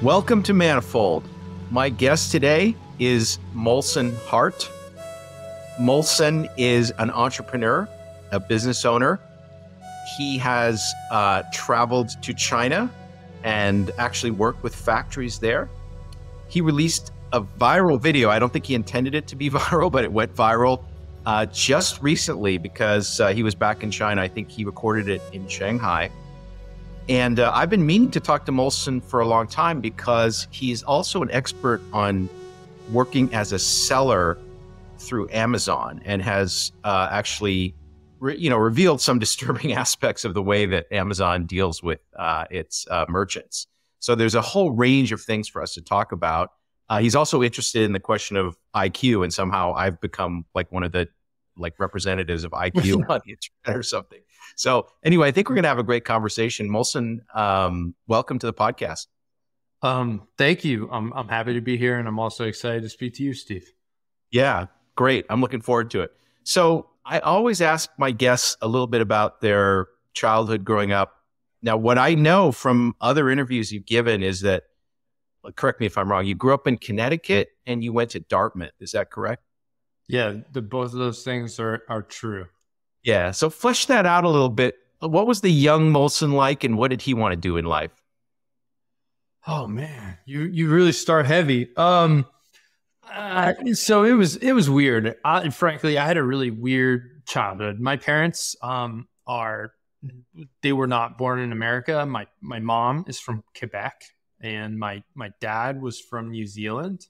Welcome to Manifold. My guest today is Molson Hart. Molson is an entrepreneur, a business owner. He has traveled to China and actually worked with factories there. He released a viral video. I don't think he intended it to be viral, but it went viral just recently because he was back in China. I think he recorded it in Shanghai. And I've been meaning to talk to Molson for a long time because he's also an expert on working as a seller through Amazon and has actually revealed some disturbing aspects of the way that Amazon deals with its merchants. So there's a whole range of things for us to talk about. He's also interested in the question of IQ, and somehow I've become like one of the representatives of IQ on the internet or something. So anyway, I think we're going to have a great conversation. Molson, welcome to the podcast. Thank you. I'm happy to be here, and I'm also excited to speak to you, Steve. Yeah, great. I'm looking forward to it. So I always ask my guests a little bit about their childhood growing up. Now, what I know from other interviews you've given is that, correct me if I'm wrong, you grew up in Connecticut and you went to Dartmouth. Is that correct? Yeah, both of those things are true. Yeah. So flesh that out a little bit. What was the young Molson like, and what did he want to do in life? Oh man, you really start heavy. So it was weird. Frankly, I had a really weird childhood. My parents they were not born in America. My mom is from Quebec, and my dad was from New Zealand.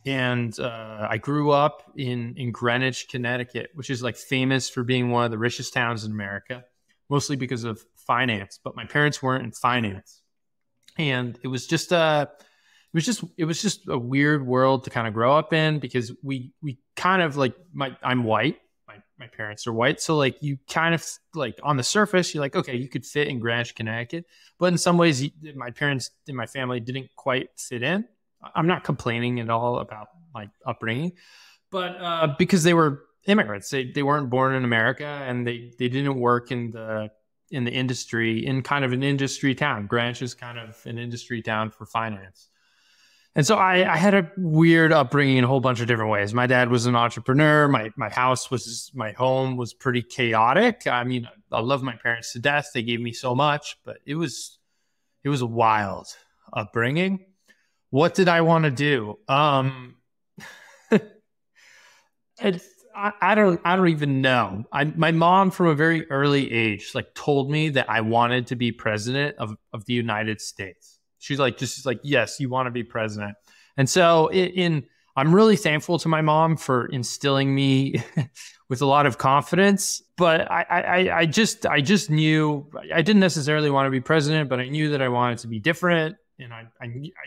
And I grew up in Greenwich, Connecticut, which is like famous for being one of the richest towns in America, mostly because of finance. But my parents weren't in finance, and it was just a weird world to kind of grow up in, because we kind of I'm white. My parents are white, so like you kind of like on the surface you're like, okay, you could fit in Greenwich, Connecticut, but in some ways my parents and my family didn't quite fit in. I'm not complaining at all about my upbringing, but because they were immigrants, they weren't born in America, and they didn't work in the industry, in kind of an industry town. Greenwich is kind of an industry town for finance. And so I had a weird upbringing in a whole bunch of different ways. My dad was an entrepreneur. My home was pretty chaotic. I mean, I love my parents to death. They gave me so much, but it was a wild upbringing. What did I want to do? I don't even know. My mom from a very early age told me that I wanted to be president of the United States. She's just like, yes, you want to be president. And so I'm really thankful to my mom for instilling me with a lot of confidence. But I just knew I didn't necessarily want to be president, but I knew that I wanted to be different. And I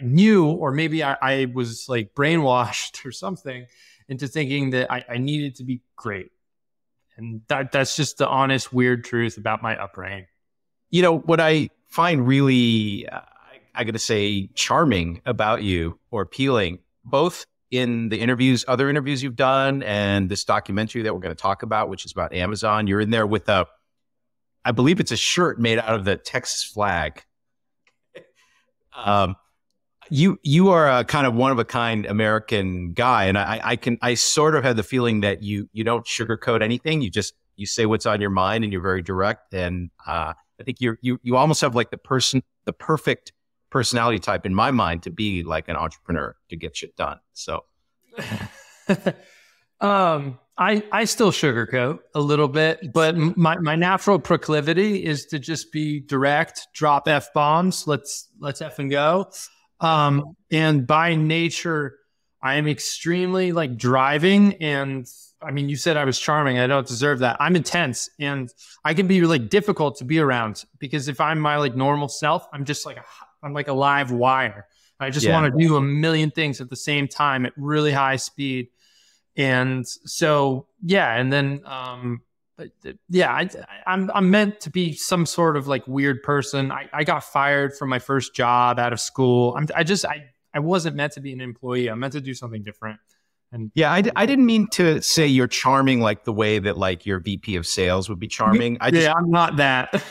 knew, or maybe I was brainwashed or something into thinking that I needed to be great. And that's just the honest, weird truth about my upbringing. You know, what I find really, I got to say, charming about you, or appealing, both in the other interviews you've done, and this documentary that we're going to talk about, which is about Amazon. You're in there with I believe it's a shirt made out of the Texas flag. You are a kind of one of a kind American guy, and I sort of have the feeling that you don't sugarcoat anything. You say what's on your mind, and you're very direct. And I think you almost have the perfect personality type in my mind to be like an entrepreneur, to get shit done. So, I still sugarcoat a little bit, but my natural proclivity is to just be direct, drop F-bombs. Let's effing go. And by nature, I am extremely driving. And I mean, you said I was charming. I don't deserve that. I'm intense, and I can be difficult to be around, because if I'm my normal self, I'm just I'm like a live wire. I just want to do a million things at the same time at really high speed. And so, and then, I'm meant to be some sort of weird person. I got fired from my first job out of school. I wasn't meant to be an employee. I'm meant to do something different. And yeah, I didn't mean to say you're charming like the way that like your VP of sales would be charming. I'm not that.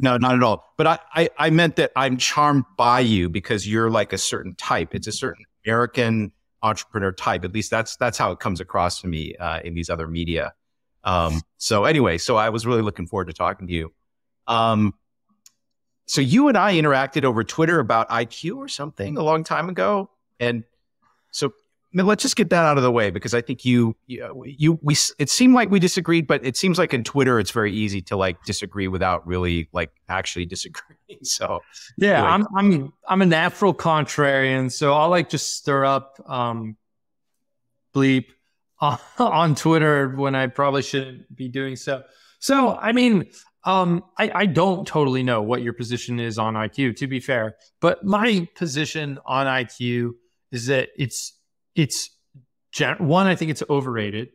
No, not at all. But I meant that I'm charmed by you because you're like a certain type. It's a certain American entrepreneur type. At least that's how it comes across to me in these other media. So anyway, so I was really looking forward to talking to you. So you and I interacted over Twitter about IQ or something a long time ago. And so let's just get that out of the way, because I think it seemed like we disagreed, but it seems like in Twitter, it's very easy to like disagree without really like actually disagreeing. So yeah, anyway. I'm a natural contrarian. So I'll like just stir up, bleep on Twitter when I probably shouldn't be doing so. So, I mean, I don't totally know what your position is on IQ, to be fair, but my position on IQ is that one, I think it's overrated.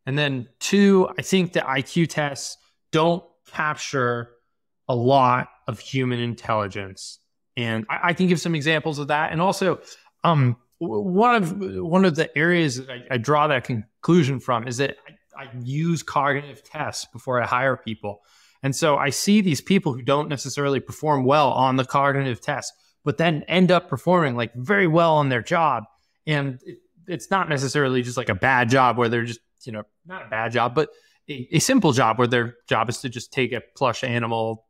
And then two, I think that IQ tests don't capture a lot of human intelligence. And I can give some examples of that. And also, one of the areas that I draw that conclusion from is that I use cognitive tests before I hire people. And so I see these people who don't necessarily perform well on the cognitive test, but then end up performing like very well on their job. And it's not necessarily just like a bad job where they're just, not a bad job, but a simple job where their job is to just take a plush animal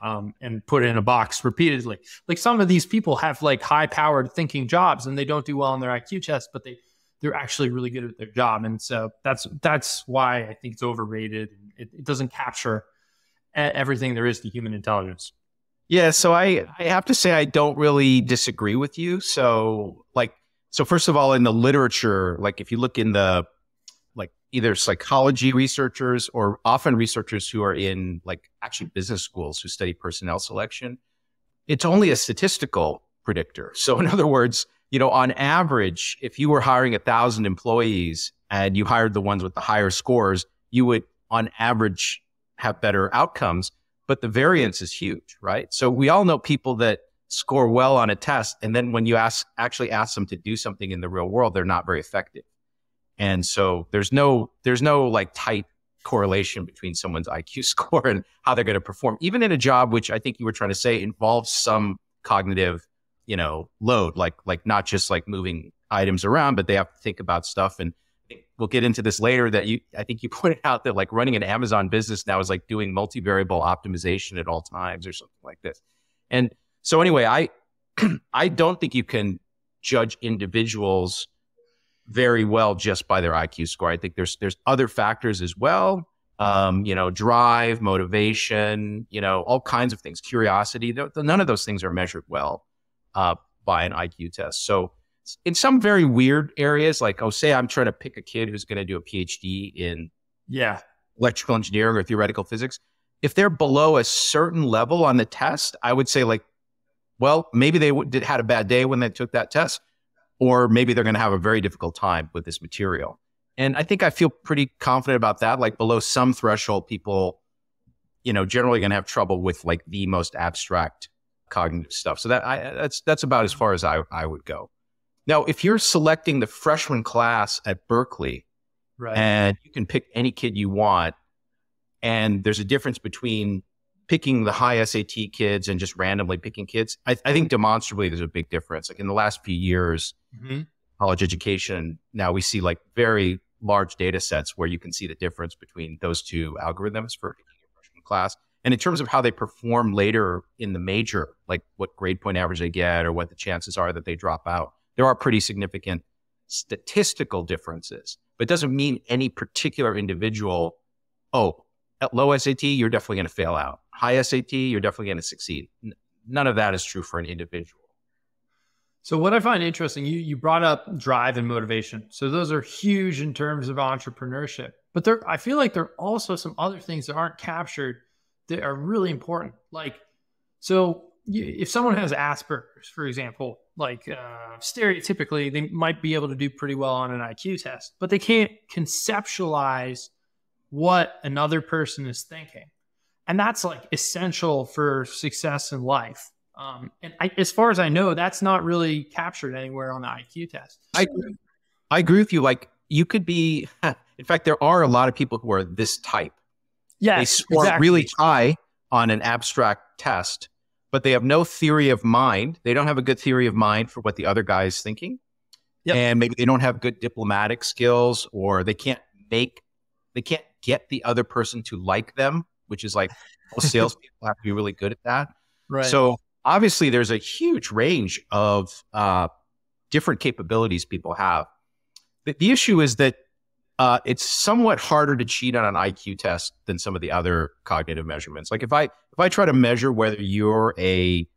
and put it in a box repeatedly. Like some of these people have like high powered thinking jobs and they don't do well on their IQ test, but they're actually really good at their job. And so that's why I think it's overrated. It doesn't capture everything there is to human intelligence. Yeah, so I have to say I don't really disagree with you. So first of all, in the literature, like if you look in the like either psychology researchers or often researchers who are in like actually business schools who study personnel selection, it's only a statistical predictor. So in other words, on average, if you were hiring 1,000 employees and you hired the ones with the higher scores, you would on average have better outcomes, but the variance is huge, right? So we all know people that score well on a test, and then when you actually ask them to do something in the real world, they're not very effective. And so there's no like tight correlation between someone's IQ score and how they're going to perform, even in a job, which I think you were trying to say involves some cognitive, load, like not just like moving items around, but they have to think about stuff. And we'll get into this later that I think you pointed out that like running an Amazon business now is like doing multivariable optimization at all times or something like this. And so anyway, I don't think you can judge individuals very well just by their IQ score. I think there's other factors as well. Drive, motivation, all kinds of things, curiosity. None of those things are measured well by an IQ test. So in some very weird areas, like, say I'm trying to pick a kid who's going to do a PhD in electrical engineering or theoretical physics. If they're below a certain level on the test, I would say like, well, maybe they had a bad day when they took that test, or maybe they're going to have a very difficult time with this material. And I think I feel pretty confident about that. Like below some threshold, people, generally going to have trouble with like the most abstract cognitive stuff. So that's about as far as I would go. Now, if you're selecting the freshman class at Berkeley, right, and you can pick any kid you want, and there's a difference between picking the high SAT kids and just randomly picking kids, I think demonstrably there's a big difference. Like in the last few years, college education, now we see like very large data sets where you can see the difference between those two algorithms for picking a freshman class. And in terms of how they perform later in the major, like what grade point average they get or what the chances are that they drop out, there are pretty significant statistical differences, but it doesn't mean any particular individual, at low SAT, you're definitely going to fail out. High SAT, you're definitely going to succeed. None of that is true for an individual. So what I find interesting, you brought up drive and motivation. So those are huge in terms of entrepreneurship. But I feel like there are also some other things that aren't captured that are really important. Like, so if someone has Asperger's, for example, like stereotypically, they might be able to do pretty well on an IQ test, but they can't conceptualize what another person is thinking. And that's like essential for success in life. And as far as I know, that's not really captured anywhere on the IQ test. I I agree with you. Like you could be, in fact, there are a lot of people who are this type. Yes, they score exactly. really high on an abstract test, but they have no theory of mind. They don't have a good theory of mind for what the other guy is thinking. Yep. And maybe they don't have good diplomatic skills, or they can't get the other person to like them, which is like most salespeople have to be really good at that. Right. So obviously there's a huge range of different capabilities people have. The issue is that it's somewhat harder to cheat on an IQ test than some of the other cognitive measurements. Like if I try to measure whether you're a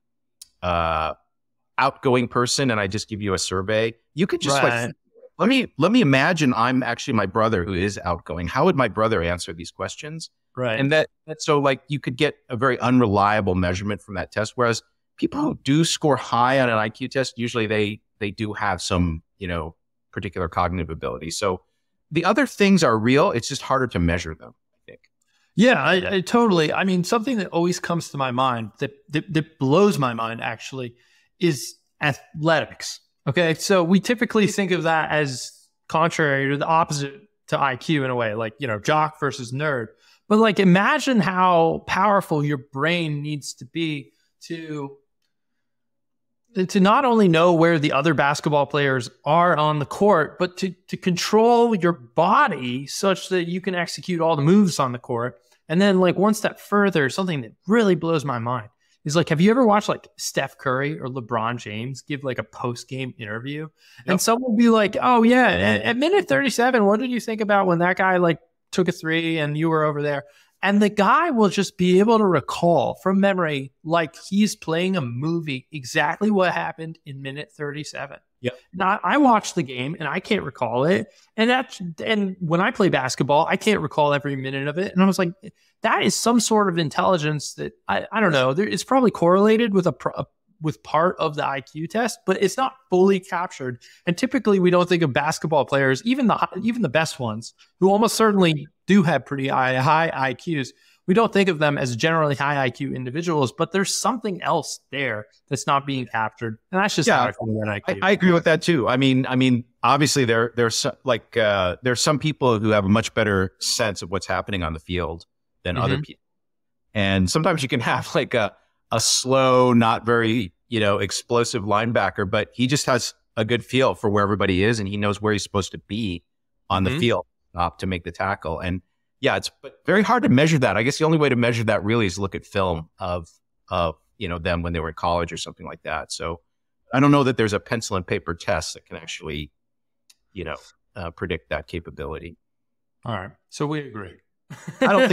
outgoing person and I just give you a survey, you could just like, let me imagine I'm actually my brother who is outgoing. How would my brother answer these questions? Right. And that so like you could get a very unreliable measurement from that test. Whereas people who do score high on an IQ test, usually they do have some, particular cognitive ability. So the other things are real. It's just harder to measure them, I think. Yeah, I totally. I mean, something that always comes to my mind that blows my mind actually is athletics. Okay. So we typically think of that as contrary to the opposite to IQ in a way, like, jock versus nerd. But like, imagine how powerful your brain needs to be to not only know where the other basketball players are on the court, but to control your body such that you can execute all the moves on the court. And then like one step further, something that really blows my mind is like, have you ever watched like Steph Curry or LeBron James give like a post-game interview? Yep. And someone will be like, oh yeah, at minute 37, what did you think about when that guy like took a three and you were over there? And the guy will just be able to recall from memory, like he's playing a movie, exactly what happened in minute 37. Yeah. Now, I watched the game and I can't recall it. And when I play basketball, I can't recall every minute of it. And I was like, that is some sort of intelligence that I don't know. It's probably correlated with with part of the IQ test, but it's not fully captured. And typically we don't think of basketball players, even the best ones, who almost certainly do have pretty high IQs. We don't think of them as generally high IQ individuals, but there's something else there that's not being captured. And that's just how I feel about IQ. I agree with that too. I mean, obviously there's some people who have a much better sense of what's happening on the field than other people. And sometimes you can have like a slow, not very, explosive linebacker, but he just has a good feel for where everybody is and he knows where he's supposed to be on the field to make the tackle. And yeah, it's very hard to measure that. I guess the only way to measure that really is look at film of them when they were in college or something like that. So I don't know that there's a pencil and paper test that can actually, predict that capability. All right. So we agree. I don't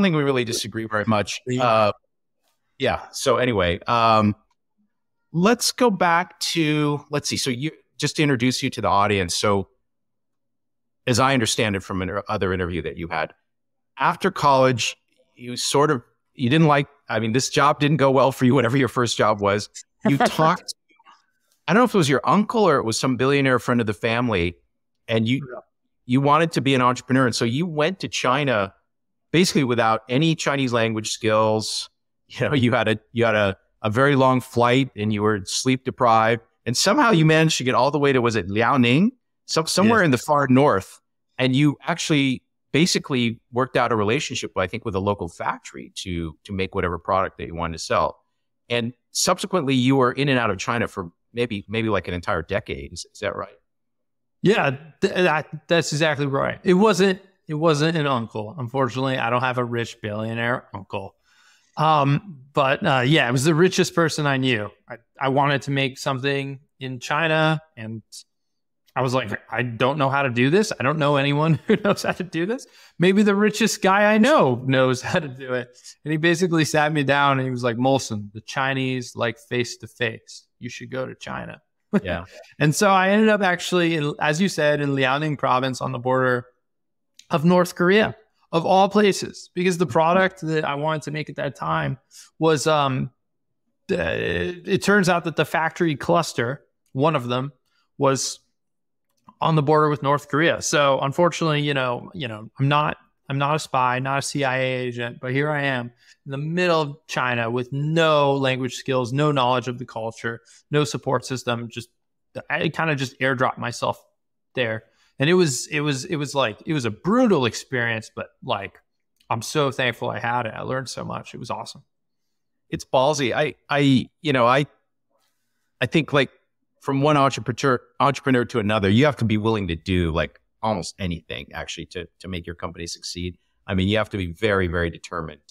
think we really disagree very much. Yeah. So anyway, let's go back to, let's see. So just to introduce you to the audience. So as I understand it from another interview that you had, after college, this job didn't go well for you, whatever your first job was. You talked, I don't know if it was your uncle or it was some billionaire friend of the family, and you wanted to be an entrepreneur. And so you went to China basically without any Chinese language skills. You had a very long flight and you were sleep deprived. And somehow you managed to get all the way to, was it Liaoning? Somewhere in the far north. And you actually basically worked out a relationship, I think, with a local factory to make whatever product that you wanted to sell. And subsequently you were in and out of China for maybe like an entire decade. Is that right? Yeah, that's exactly right. It wasn't an uncle. Unfortunately, I don't have a rich billionaire uncle. But it was the richest person I knew. I wanted to make something in China, and I was like, I don't know how to do this. I don't know anyone who knows how to do this. Maybe the richest guy I know knows how to do it. And he basically sat me down and he was like, Molson, the Chinese like face to face. You should go to China. Yeah. And so I ended up actually, as you said, in Liaoning province on the border of North Korea, of all places, because the product that I wanted to make at that time was, it turns out that the factory cluster, one of them, was on the border with North Korea. So unfortunately, I'm not a spy, not a CIA agent, but here I am in the middle of China with no language skills, no knowledge of the culture, no support system, just I kind of just airdropped myself there. And it was a brutal experience, but like, I'm so thankful I had it. I learned so much. It was awesome. It's ballsy. I think like from one entrepreneur to another, you have to be willing to do like almost anything actually to make your company succeed. I mean, you have to be very, very determined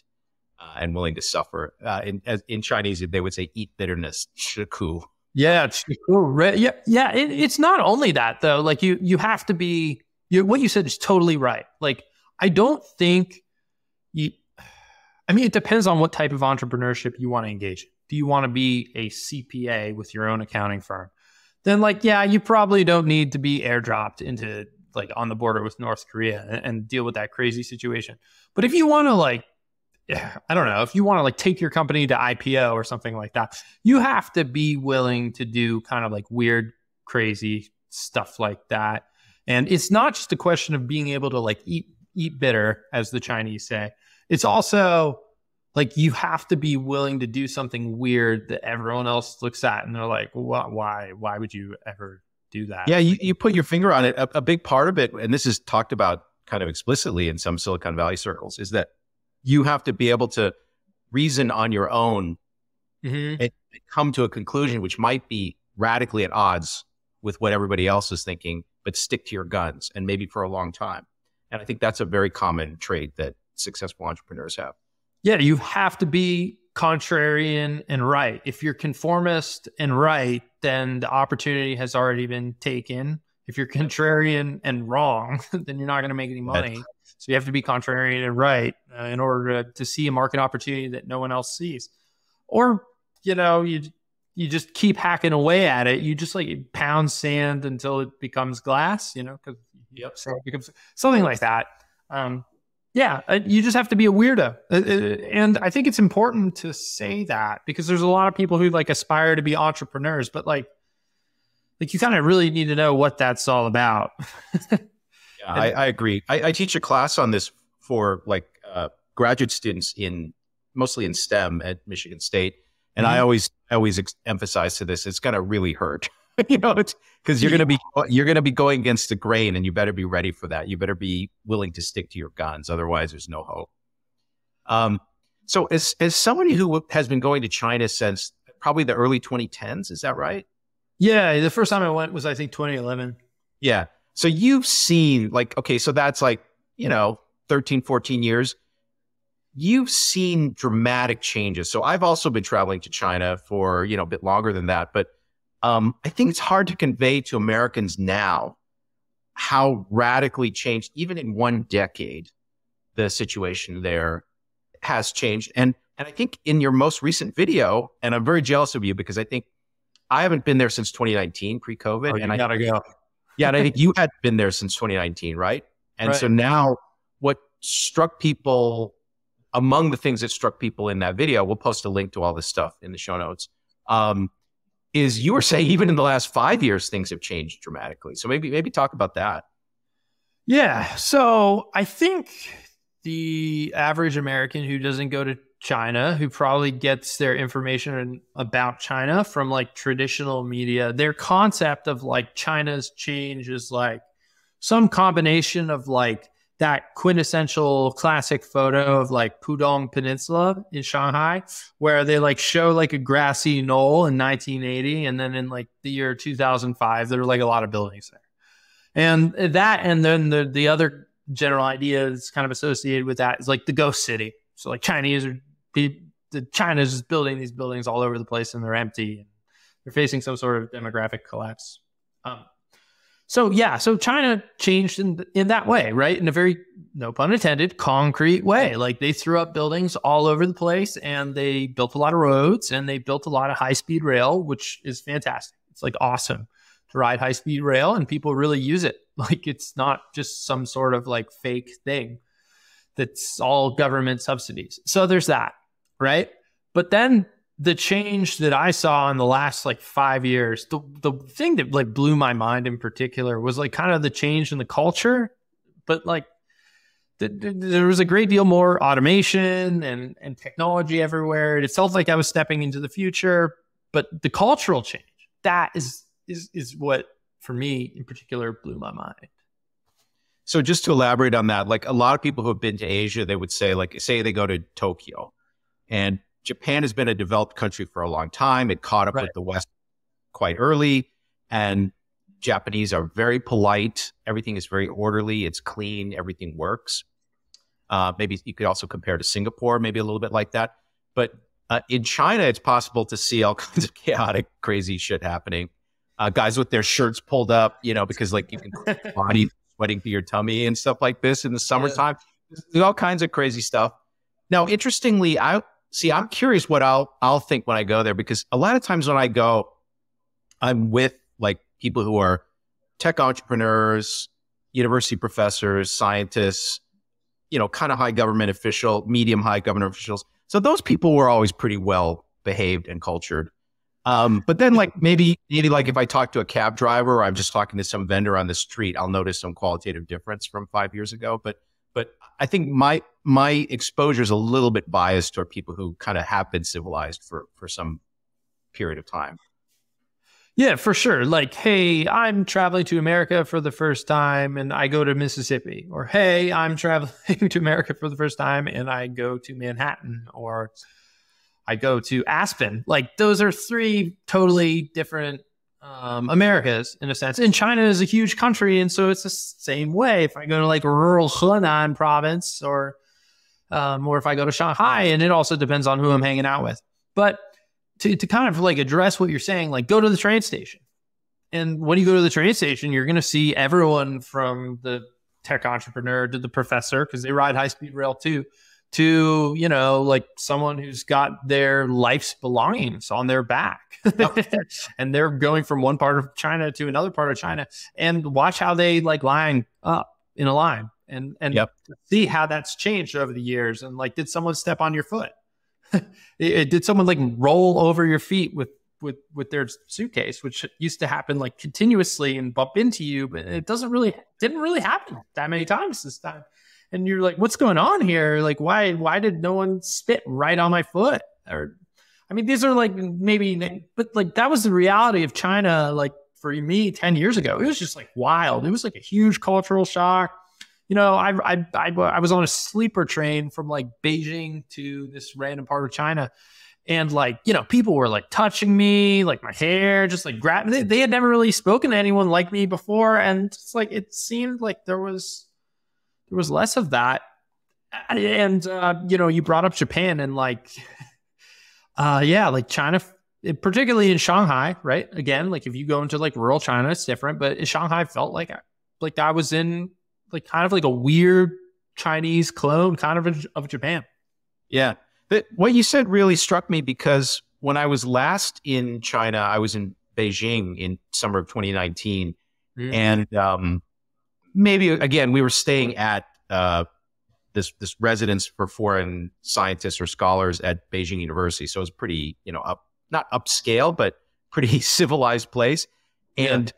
and willing to suffer. In Chinese, they would say, eat bitterness, 吃苦. Yeah, yeah. It's not only that though. Like you have to be. What you said is totally right. Like I don't think I mean, it depends on what type of entrepreneurship you want to engage in. Do you want to be a CPA with your own accounting firm? Then like, yeah, you probably don't need to be airdropped into like on the border with North Korea and deal with that crazy situation. But if you want to like, I don't know, if you want to like take your company to IPO or something like that, you have to be willing to do kind of like weird, crazy stuff like that. And it's not just a question of being able to like eat bitter, as the Chinese say. It's also like you have to be willing to do something weird that everyone else looks at and they're like, why would you ever do that? Yeah, you put your finger on it. A big part of it, and this is talked about kind of explicitly in some Silicon Valley circles, is that you have to be able to reason on your own and come to a conclusion which might be radically at odds with what everybody else is thinking, but stick to your guns, and maybe for a long time. And I think that's a very common trait that successful entrepreneurs have. Yeah, you have to be contrarian and right. If you're conformist and right, then the opportunity has already been taken. If you're contrarian and wrong, then you're not going to make any money. So you have to be contrarian and right in order to see a market opportunity that no one else sees. Or, you just keep hacking away at it. You just like pound sand until it becomes glass, because so it becomes something like that. You just have to be a weirdo. And I think it's important to say that because there's a lot of people who like aspire to be entrepreneurs, but like you kind of really need to know what that's all about. Yeah, I agree. I teach a class on this for like graduate students mostly in STEM at Michigan State. And I always emphasize to this, it's going to really hurt, because you're going to be going against the grain, and you better be ready for that. You better be willing to stick to your guns. Otherwise there's no hope. So as somebody who has been going to China since probably the early 2010s, is that right? Yeah. The first time I went was, I think, 2011. Yeah. So you've seen like, okay, so that's like, 13, 14 years. You've seen dramatic changes. So I've also been traveling to China for, a bit longer than that. But I think it's hard to convey to Americans now how radically changed, even in one decade, the situation there has changed. And I think in your most recent video, and I'm very jealous of you because I think I haven't been there since 2019, pre-COVID. Oh, and I gotta go. Yeah, and I think you had been there since 2019, right? And right. So now what struck people, among the things that struck people in that video, we'll post a link to all this stuff in the show notes, is you were saying even in the last 5 years, things have changed dramatically. So maybe talk about that. Yeah. So I think the average American who doesn't go to China, who probably gets their information about China from like traditional media, their concept of like China's change is like some combination of like that quintessential classic photo of like Pudong Peninsula in Shanghai, where they like show like a grassy knoll in 1980. And then in like the year 2005, there were like a lot of buildings there. And that, and then the other general idea that's kind of associated with that is like the ghost city. So like China's just building these buildings all over the place and they're empty and they're facing some sort of demographic collapse. So China changed in that way, right? In a very, no pun intended, concrete way. Like they threw up buildings all over the place and they built a lot of roads and they built a lot of high-speed rail, which is fantastic. It's like awesome to ride high-speed rail and people really use it. Like it's not just some sort of like fake thing that's all government subsidies. So there's that, right? But then the change that I saw in the last like 5 years, the thing that like blew my mind in particular was like kind of the change in the culture, but like there was a great deal more automation and technology everywhere. It felt like I was stepping into the future, but the cultural change, that is is what for me in particular blew my mind. So just to elaborate on that, like a lot of people who have been to Asia, they would say, like, say they go to Tokyo, and Japan has been a developed country for a long time. It caught up with the West quite early, and Japanese are very polite. Everything is very orderly. It's clean. Everything works. Maybe you could also compare to Singapore, maybe a little bit like that. But in China, it's possible to see all kinds of chaotic, crazy shit happening. Guys with their shirts pulled up, because like you can body sweating through your tummy and stuff like this in the summertime. There's all kinds of crazy stuff. Now, interestingly, I'm curious what I'll think when I go there, because a lot of times when I go, I'm with like people who are tech entrepreneurs, university professors, scientists, kind of medium high government officials. So those people were always pretty well behaved and cultured. But then like maybe like if I talk to a cab driver or I'm just talking to some vendor on the street, I'll notice some qualitative difference from 5 years ago. But I think my exposure is a little bit biased toward people who kind of have been civilized for some period of time. Yeah, for sure. Like, hey, I'm traveling to America for the first time and I go to Mississippi. Or, hey, I'm traveling to America for the first time and I go to Manhattan. Or I go to Aspen. Like, those are three totally different Americas in a sense. And China is a huge country. And so it's the same way. If I go to like rural Henan province or if I go to Shanghai, and it also depends on who I'm hanging out with. But to kind of like address what you're saying, like go to the train station. And when you go to the train station, you're going to see everyone from the tech entrepreneur to the professor, because they ride high-speed rail too, to, like someone who's got their life's belongings on their back. And they're going from one part of China to another part of China, and watch how they like line up in a line and see how that's changed over the years. And like, did someone step on your foot? Did someone like roll over your feet with their suitcase, which used to happen like continuously and bump into you, but it didn't really happen that many times this time. And you're like, what's going on here? Like, why did no one spit right on my foot? Or, I mean, these are like but like that was the reality of China. Like for me 10 years ago, it was just like wild. It was like a huge cultural shock. I was on a sleeper train from like Beijing to this random part of China. And like, people were like touching me, like my hair, just like grabbing. They had never really spoken to anyone like me before. And it's like, it seemed like there was less of that. And, you brought up Japan and like, like China, particularly in Shanghai, right? Again, like if you go into like rural China, it's different, but in Shanghai felt like I was in like kind of like a weird Chinese clone kind of Japan. Yeah. What you said really struck me, because when I was last in China, I was in Beijing in summer of 2019. And maybe, again, we were staying at this residence for foreign scientists or scholars at Beijing University. So it was pretty, not upscale, but pretty civilized place. And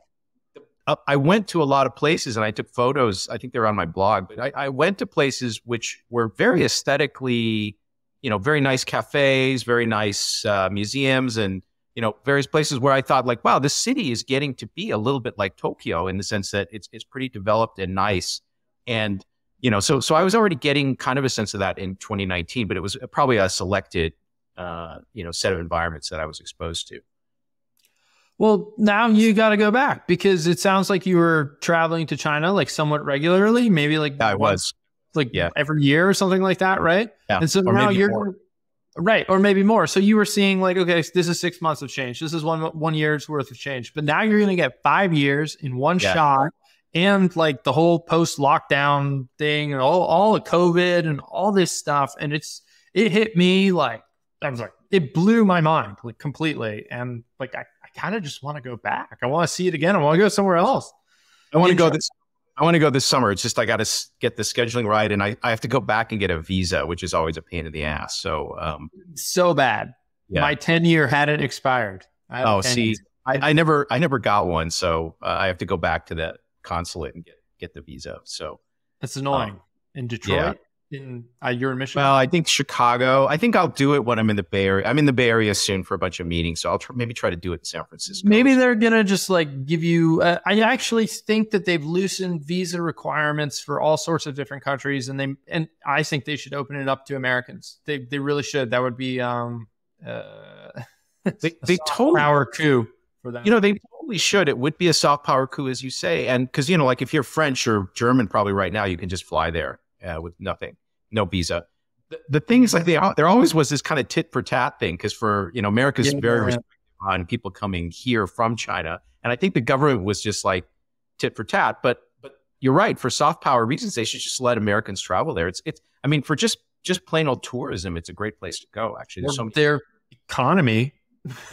I went to a lot of places and I took photos. I think they're on my blog, but I went to places which were very aesthetically, very nice cafes, very nice museums, and, various places where I thought like, wow, this city is getting to be a little bit like Tokyo in the sense that it's pretty developed and nice. And, so I was already getting kind of a sense of that in 2019, but it was probably a selected, set of environments that I was exposed to. Well, now you got to go back, because it sounds like you were traveling to China like somewhat regularly, maybe like every year or something like that, right? Yeah. And so now you're right, or maybe more. So you were seeing like, okay, this is 6 months of change. This is one year's worth of change. But now you're going to get 5 years in one shot, and like the whole post-lockdown thing and all the COVID and all this stuff. And it hit me like, I was like, it blew my mind like completely. And like, I kind of just want to go back. I want to see it again. I want to go somewhere else. I want to go this summer. It's just I got to get the scheduling right, and I have to go back and get a visa, which is always a pain in the ass. So so bad. Yeah. My 10-year hadn't expired. I never got one, so I have to go back to the consulate and get the visa. So that's annoying. In Detroit, You're in Michigan? Well, I think Chicago. I think I'll do it when I'm in the Bay Area. I'm in the Bay Area soon for a bunch of meetings, so I'll maybe try to do it in San Francisco. Maybe they're gonna just like give you. I actually think that they've loosened visa requirements for all sorts of different countries, and I think they should open it up to Americans. They really should. That would be they totally power coup for them. They totally should. It would be a soft power coup, as you say, and because like if you're French or German, probably right now you can just fly there with nothing. No visa. The thing is, like there always was this kind of tit for tat thing because for America's very restrictive on people coming here from China, and I think the government was just like tit for tat. But you're right, for soft power reasons, they should just let Americans travel there. It's I mean, for just plain old tourism, it's a great place to go. Actually, there's so many their economy,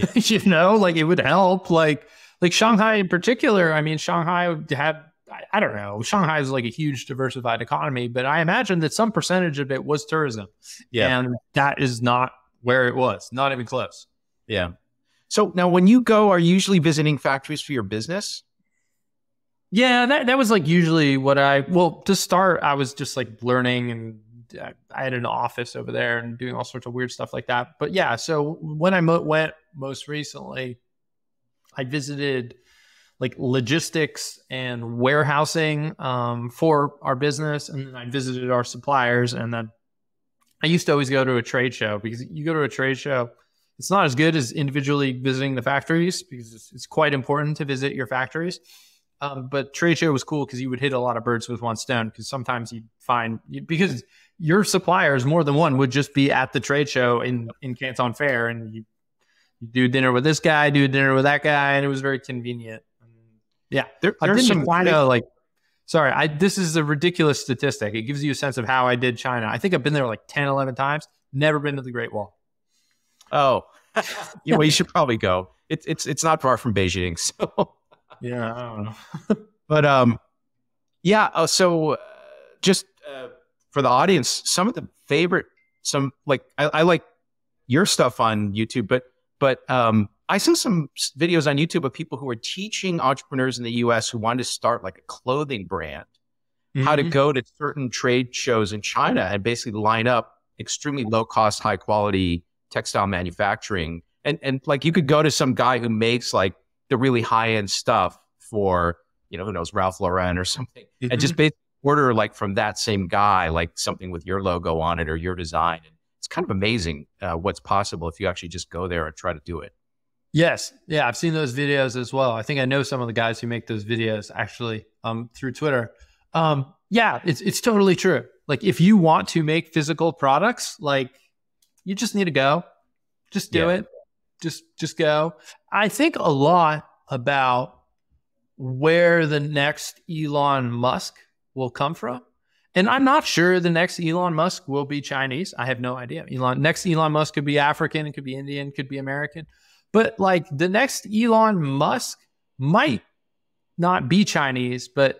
like it would help. Like Shanghai in particular. I mean, Shanghai had. I don't know. Shanghai is like a huge diversified economy, but I imagine that some percentage of it was tourism. Yeah. And that is not where it was, not even close. Yeah. So now when you go, are you usually visiting factories for your business? Yeah, that was like usually to start, I was just like learning, and I had an office over there and doing all sorts of weird stuff like that. But yeah, so when I went most recently, I visited like logistics and warehousing for our business. And then I visited our suppliers. And then I used to always go to a trade show, because you go to a trade show, it's not as good as individually visiting the factories, because it's quite important to visit your factories. But trade show was cool because you would hit a lot of birds with one stone, because sometimes you'd find, because your suppliers, more than one, would just be at the trade show in Canton Fair, and you do dinner with this guy, do dinner with that guy, and it was very convenient. Yeah, I've been to China. This is a ridiculous statistic. It gives you a sense of how I did China. I think I've been there like 10, 11 times. Never been to the Great Wall. Oh, well, you should probably go. It's not far from Beijing, so yeah, I don't know. But yeah. So just for the audience, some of the favorite, I like your stuff on YouTube, but I saw some videos on YouTube of people who were teaching entrepreneurs in the US who wanted to start like a clothing brand, how to go to certain trade shows in China and basically line up extremely low cost, high quality textile manufacturing. And like you could go to some guy who makes like the really high end stuff for, who knows, Ralph Lauren or something, and just basically order like from that same guy, like something with your logo on it or your design. And it's kind of amazing what's possible if you actually just go there and try to do it. Yes. Yeah. I've seen those videos as well. I think I know some of the guys who make those videos actually through Twitter. Yeah, it's totally true. Like if you want to make physical products, like you just need to go, just do it. Just go. I think a lot about where the next Elon Musk will come from. And I'm not sure the next Elon Musk will be Chinese. I have no idea. Next Elon Musk could be African, it could be Indian, could be American. But like the next Elon Musk might not be Chinese, but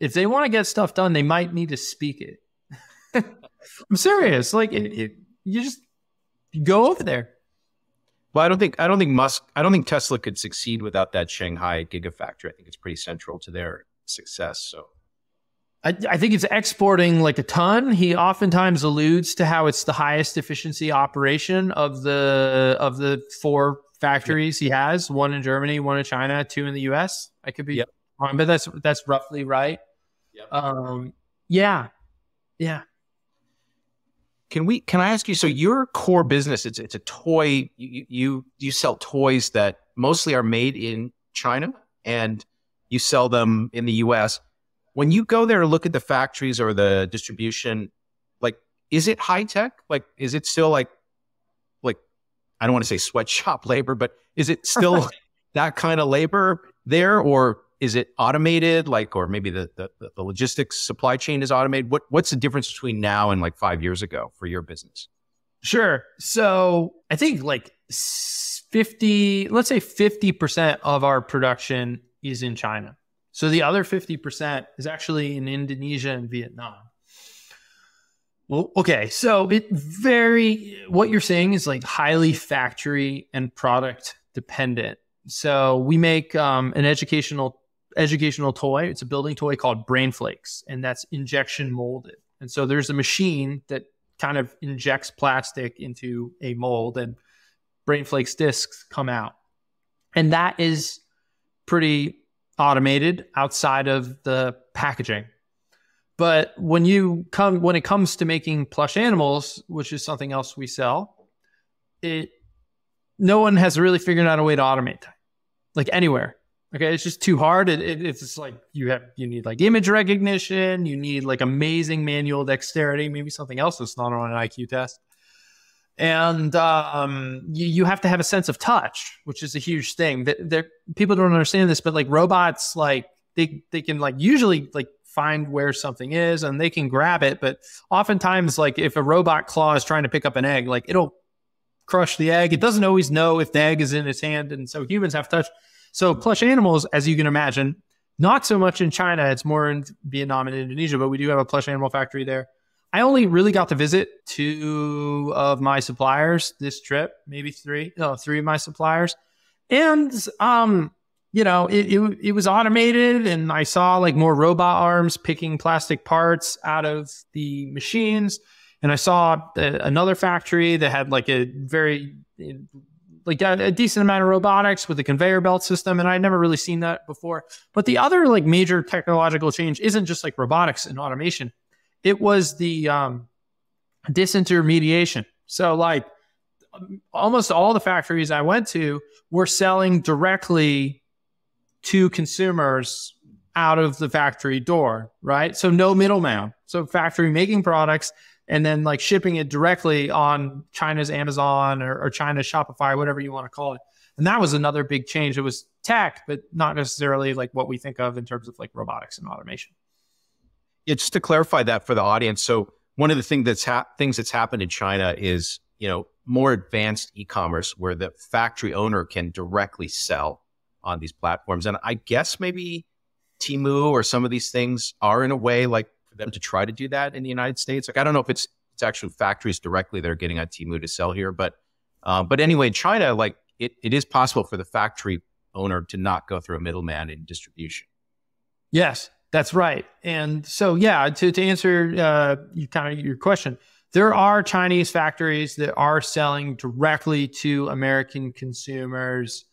if they want to get stuff done, they might need to speak it. I'm serious. Like you just go over there. Well, I don't think Tesla could succeed without that Shanghai Gigafactory. I think it's pretty central to their success. So I think it's exporting like a ton. He oftentimes alludes to how it's the highest efficiency operation of the 4 factories he has, 1 in Germany, 1 in China, 2 in the US. I could be wrong, but that's roughly right. Yep. Yeah. Can I ask you, so your core business, it's a toy, you sell toys that mostly are made in China and you sell them in the US. When you go there to look at the factories or the distribution, like, is it high tech? Like, is it still like, I don't want to say sweatshop labor, but is it still that kind of labor there? Or is it automated? Like, or maybe the logistics supply chain is automated? What's the difference between now and like 5 years ago for your business? Sure. So I think like 50% of our production is in China. So the other 50% is actually in Indonesia and Vietnam. Well, okay. So what you're saying is like highly factory and product dependent. So we make an educational toy. It's a building toy called Brain Flakes, and that's injection molded. And so there's a machine that kind of injects plastic into a mold and BrainFlake's discs come out. And that is pretty automated outside of the packaging. But when it comes to making plush animals, which is something else we sell, no one has really figured out a way to automate that, like anywhere. Okay, it's just too hard. It's just like you need like image recognition, you need like amazing manual dexterity, maybe something else that's not on an IQ test. And you have to have a sense of touch, which is a huge thing. People don't understand this, but like robots, like they can like usually like find where something is and they can grab it. But oftentimes, like if a robot claw is trying to pick up an egg, like it'll crush the egg. It doesn't always know if the egg is in its hand. And so humans have touch. So plush animals, as you can imagine, not so much in China. It's more in Vietnam and Indonesia, but we do have a plush animal factory there. I only really got to visit 2 of my suppliers this trip, maybe 3 of my suppliers. And, it was automated and I saw like more robot arms picking plastic parts out of the machines. And I saw another factory that had like a decent amount of robotics with a conveyor belt system. And I'd never really seen that before. But the other like major technological change isn't just like robotics and automation. It was the disintermediation. So like almost all the factories I went to were selling directly to consumers out of the factory door, right? So no middleman. So factory making products and then like shipping it directly on China's Amazon or China's Shopify, whatever you want to call it. And that was another big change. It was tech, but not necessarily like what we think of in terms of like robotics and automation. Yeah, just to clarify that for the audience. So one of the things that's happened in China is, more advanced e-commerce where the factory owner can directly sell on these platforms. And I guess maybe Temu or some of these things are in a way like for them to try to do that in the United States. Like, I don't know if it's actually factories directly that are getting on Temu to sell here, but anyway, in China, like it is possible for the factory owner to not go through a middleman in distribution. Yes, that's right. And so, yeah, to answer your question, there are Chinese factories that are selling directly to American consumers,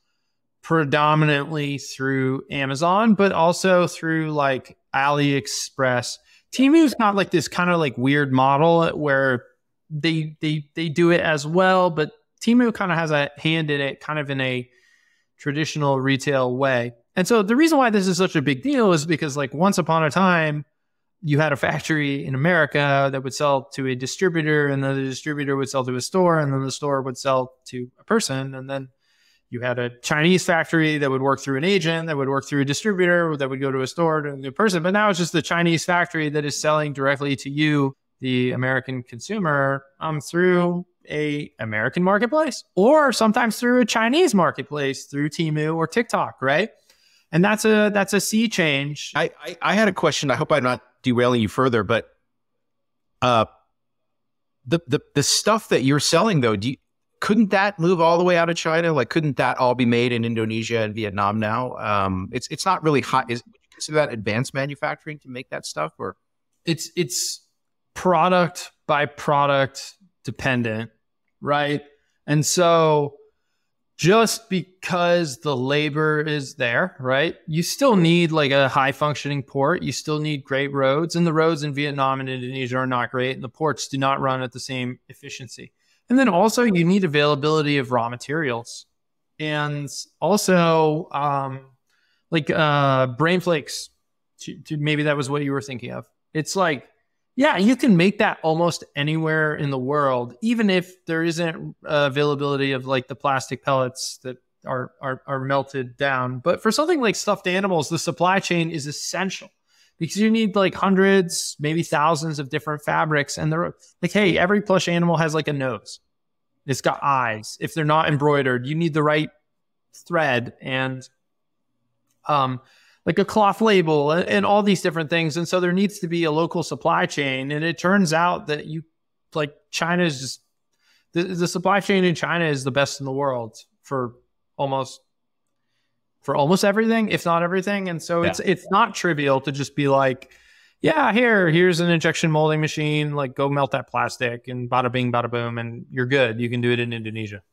predominantly through Amazon, but also through like AliExpress. Temu's got like this kind of like weird model where they do it as well, but Temu kind of has a hand in it, kind of in a traditional retail way. And so the reason why this is such a big deal is because like once upon a time, you had a factory in America that would sell to a distributor, and then the distributor would sell to a store, and then the store would sell to a person. And then you had a Chinese factory that would work through an agent, that would work through a distributor, that would go to a store to a person. But now it's just the Chinese factory that is selling directly to you, the American consumer, through a American marketplace, or sometimes through a Chinese marketplace, through Temu or TikTok, right? And that's a sea change. I had a question. I hope I'm not derailing you further, but the stuff that you're selling though, couldn't that move all the way out of China? Like, couldn't that all be made in Indonesia and Vietnam now? It's not really hot. Would you consider that advanced manufacturing to make that stuff, or it's product by product dependent, right? And so just because the labor is there, right? You still need like a high functioning port. You still need great roads, and the roads in Vietnam and Indonesia are not great, and the ports do not run at the same efficiency. And then also you need availability of raw materials, and also brain flakes. Maybe that was what you were thinking of. It's like, yeah, you can make that almost anywhere in the world, even if there isn't availability of like the plastic pellets that are melted down. But for something like stuffed animals, the supply chain is essential because you need like hundreds, maybe thousands of different fabrics. And they're like, hey, every plush animal has like a nose. It's got eyes. If they're not embroidered, you need the right thread and like a cloth label and all these different things. And so there needs to be a local supply chain. And it turns out that China is just, the supply chain in China is the best in the world for almost everything, if not everything. And so it's not trivial to just be like, Yeah, here's an injection molding machine. Like, go melt that plastic, and bada bing, bada boom, and you're good. You can do it in Indonesia.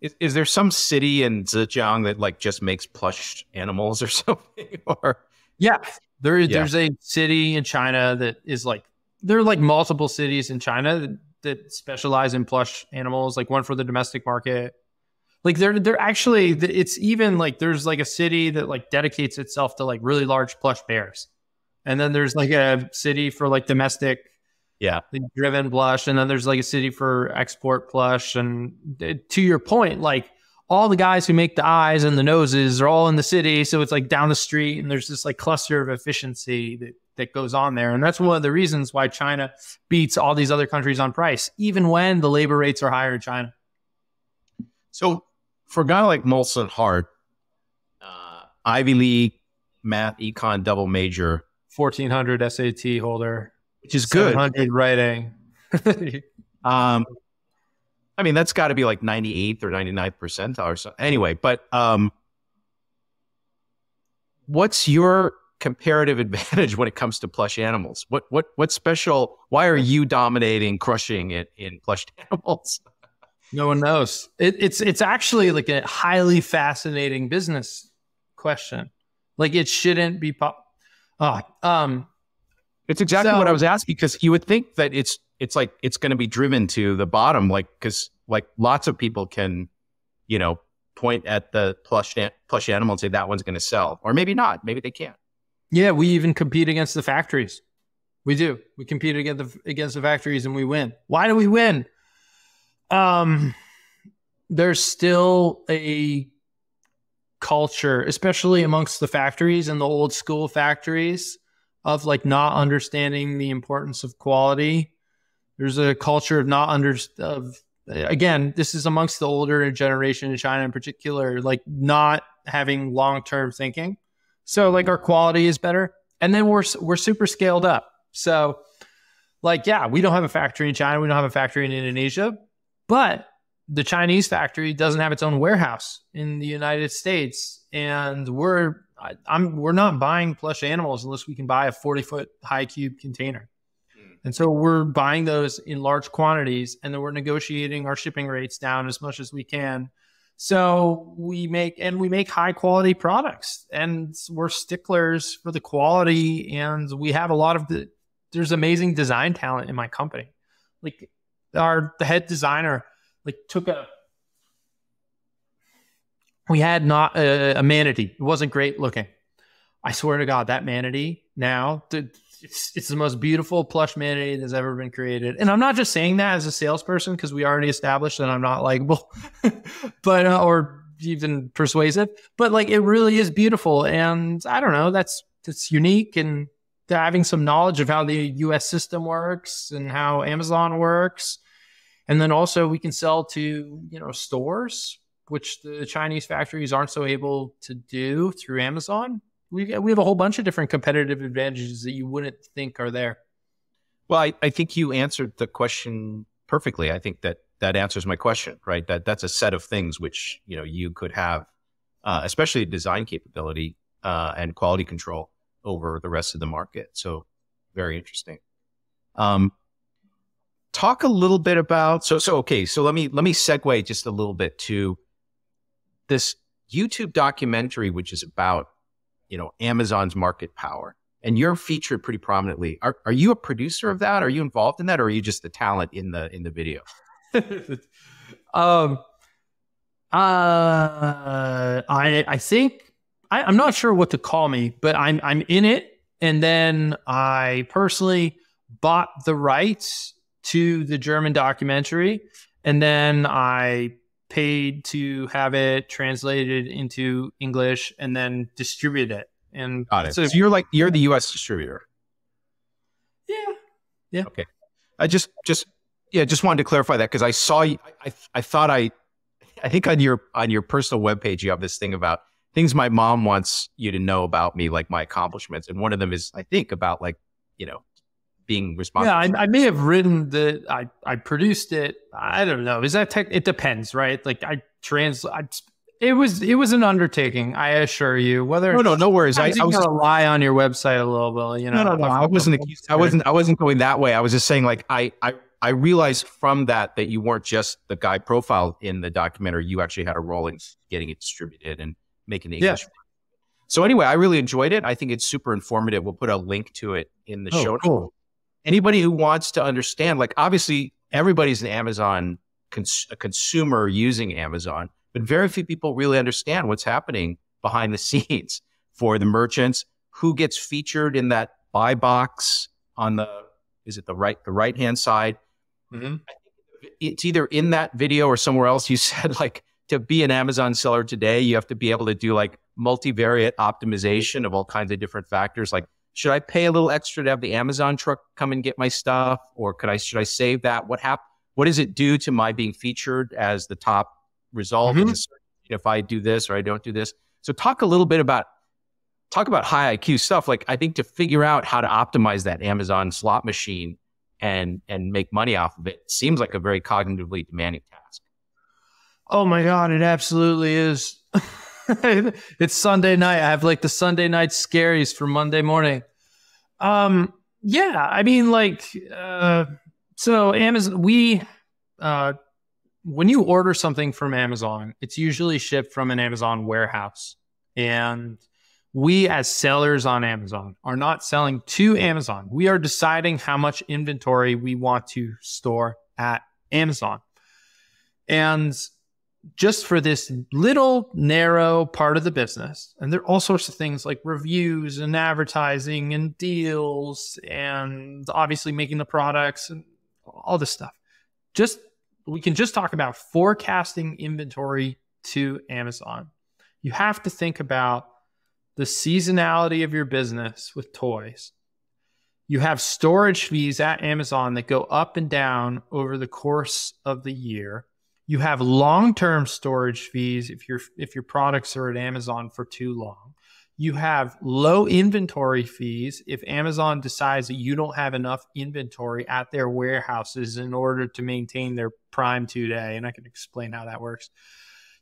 Is there some city in Zhejiang that like just makes plush animals or something? Or Yeah, there's a city in China that is like, there are like multiple cities in China that specialize in plush animals, like one for the domestic market. Like they're actually, it's even like, there's like a city that like dedicates itself to like really large plush bears. And then there's like a city for like domestic driven plush. And then there's like a city for export plush. And to your point, like all the guys who make the eyes and the noses are all in the city. So it's like down the street, and there's this like cluster of efficiency that goes on there. And that's one of the reasons why China beats all these other countries on price, even when the labor rates are higher in China. So for a guy like Molson Hart, Ivy League, math, econ, double major, 1,400 SAT holder, which is good. 700 writing. I mean, that's got to be like 98th or 99th percentile or something. Anyway, but what's your comparative advantage when it comes to plush animals? What's special? Why are you dominating, crushing it in plush animals? No one knows. It's actually like a highly fascinating business question. Like, it shouldn't be it's exactly what I was asking, because you would think that it's like it's going to be driven to the bottom, like, because like lots of people can, point at the plush animal and say that one's going to sell, or maybe not, maybe they can't. Yeah, we even compete against the factories. We do. We compete against the factories, and we win. Why do we win? There's still a culture, especially amongst the factories and the old school factories, of like not understanding the importance of quality. There's a culture of again, this is amongst the older generation in China in particular, like not having long-term thinking. So like our quality is better, and then we're super scaled up. So like, yeah, we don't have a factory in China. We don't have a factory in Indonesia, but the Chinese factory doesn't have its own warehouse in the United States. And we're not buying plush animals unless we can buy a 40-foot high cube container. And so we're buying those in large quantities, and then we're negotiating our shipping rates down as much as we can. So we make high quality products, and we're sticklers for the quality. And we have there's amazing design talent in my company. Like the head designer, like we had not a manatee. It wasn't great looking. I swear to God, that manatee now, it's the most beautiful plush manatee that's ever been created. And I'm not just saying that as a salesperson, because we already established that I'm not likable, but or even persuasive. But like, it really is beautiful, and I don't know. That's unique, and having some knowledge of how the U.S. system works and how Amazon works, and then also we can sell to stores, which the Chinese factories aren't so able to do through Amazon. We have a whole bunch of different competitive advantages that you wouldn't think are there. Well, I think you answered the question perfectly. I think that answers my question, right? That's a set of things which, you could have, especially design capability and quality control over the rest of the market. So very interesting. Talk a little bit about, okay. So let me segue just a little bit to this YouTube documentary, which is about, Amazon's market power, and you're featured pretty prominently. Are you a producer of that? Are you involved in that? Or are you just the talent in the video? I think I'm not sure what to call me, but I'm in it. And then I personally bought the rights to the German documentary, and then I paid to have it translated into English and then distribute it. And got it. So you're the US distributor. Yeah. Okay. I just wanted to clarify that, because I saw you, I think on your personal webpage, you have this thing about things my mom wants you to know about me, like my accomplishments. And one of them is, I think, about like, being responsible. Yeah, I may have written that I produced it. I don't know. Is that it depends, right? Like It was an undertaking, I assure you. Whether No worries. I was rely on your website a little bit, you know. No. I wasn't going that way. I was just saying, like, I realized from that you weren't just the guy profile in the documentary. You actually had a role in getting it distributed and making the English. So anyway, I really enjoyed it. I think it's super informative. We'll put a link to it in the show notes. Cool. Anybody who wants to understand, like, obviously everybody's an Amazon a consumer using Amazon, but very few people really understand what's happening behind the scenes for the merchants. Who gets featured in that buy box on the right hand side? Mm-hmm. It's either in that video or somewhere else. You said, like, to be an Amazon seller today, you have to be able to do like multivariate optimization of all kinds of different factors. Like, should I pay a little extra to have the Amazon truck come and get my stuff, or should I save that? What does it do to my being featured as the top result if I do this or I don't do this? So talk about high IQ stuff. Like, I think to figure out how to optimize that Amazon slot machine and make money off of it seems like a very cognitively demanding task. Oh my God, it absolutely is. It's Sunday night. I have like the Sunday night scaries for Monday morning. Yeah, I mean, like, so Amazon, when you order something from Amazon, it's usually shipped from an Amazon warehouse. And we, as sellers on Amazon, are not selling to Amazon. We are deciding how much inventory we want to store at Amazon. And just for this little narrow part of the business, and there are all sorts of things like reviews and advertising and deals and obviously making the products and all this stuff. We can just talk about forecasting inventory to Amazon. You have to think about the seasonality of your business with toys. You have storage fees at Amazon that go up and down over the course of the year. You have long-term storage fees if your products are at Amazon for too long. You have low inventory fees if Amazon decides that you don't have enough inventory at their warehouses in order to maintain their Prime 2-day, and I can explain how that works.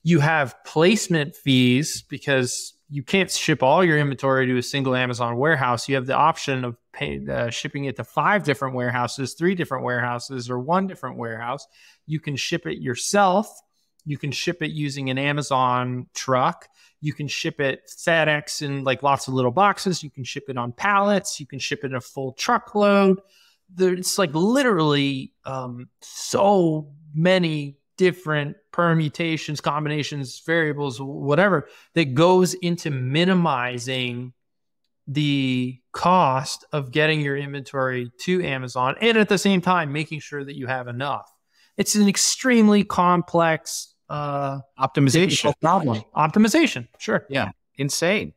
You have placement fees because you can't ship all your inventory to a single Amazon warehouse. You have the option of shipping it to 5 different warehouses, 3 different warehouses, or 1 different warehouse. You can ship it yourself. You can ship it using an Amazon truck. You can ship it FedEx in like lots of little boxes. You can ship it on pallets. You can ship it in a full truckload. It's like literally so many different permutations, combinations, variables, whatever, that goes into minimizing the cost of getting your inventory to Amazon, and at the same time making sure that you have enough. It's an extremely complex optimization problem. Optimization, sure. Yeah, insane.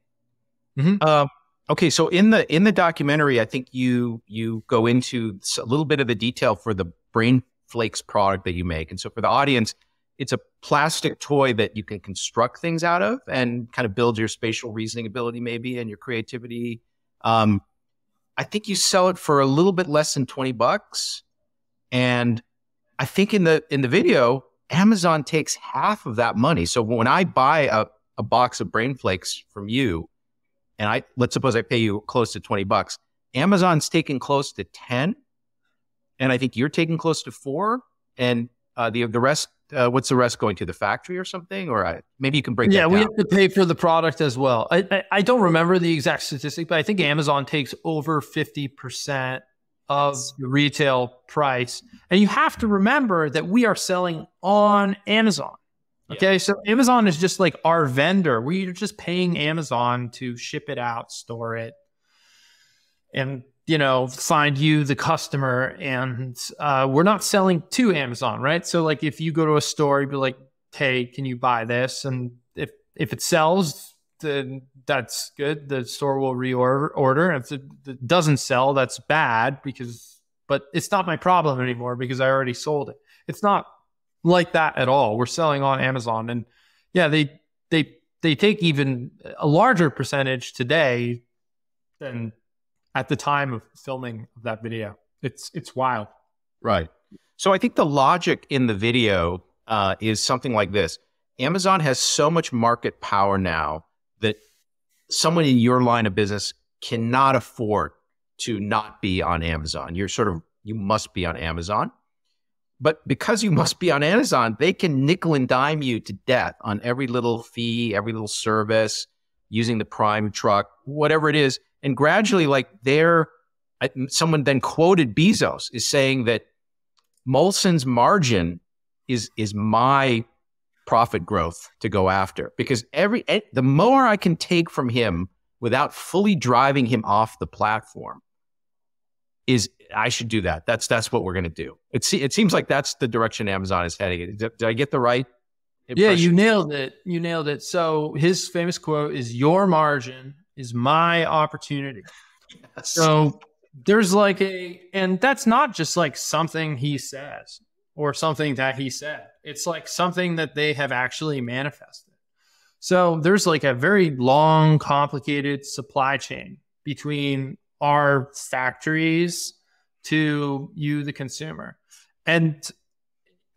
Mm-hmm. Okay, so in the documentary, I think you go into a little bit of the detail for the Brain Flakes product that you make. And so for the audience, it's a plastic toy that you can construct things out of and kind of build your spatial reasoning ability maybe and your creativity. I think you sell it for a little bit less than $20. And I think in the video, Amazon takes half of that money. So when I buy a box of Brain Flakes from you, and let's suppose I pay you close to $20, Amazon's taking close to 10. And I think you're taking close to 4, and the rest. What's the rest going to? The factory or something? Or maybe you can break that down. Yeah, we have to pay for the product as well. I don't remember the exact statistic, but I think Amazon takes over 50% of the retail price. And you have to remember that we are selling on Amazon. Okay, so Amazon is just like our vendor. We're just paying Amazon to ship it out, store it, and find you the customer, and we're not selling to Amazon, right? So like if you go to a store, you'd be like, hey, can you buy this? And if it sells, then that's good. The store will reorder. If it doesn't sell, that's bad but it's not my problem anymore because I already sold it. It's not like that at all. We're selling on Amazon, and yeah, they take even a larger percentage today than at the time of filming that video. It's wild. Right. So I think the logic in the video is something like this. Amazon has so much market power now that someone in your line of business cannot afford to not be on Amazon. You must be on Amazon. But because you must be on Amazon, they can nickel and dime you to death on every little fee, every little service, using the Prime truck, whatever it is. And gradually, like someone then quoted Bezos is saying that Molson's margin is my profit growth to go after, because the more I can take from him without fully driving him off the platform, I should do that. That's what we're going to do. It seems like that's the direction Amazon is heading. Did I get the right impression? Yeah, you nailed it. You nailed it. So his famous quote is, "Your margin is my opportunity." Yes. So there's and that's not just like something he says or something that he said. It's like something that they have actually manifested. So there's like a very long, complicated supply chain between our factories to you, the consumer. And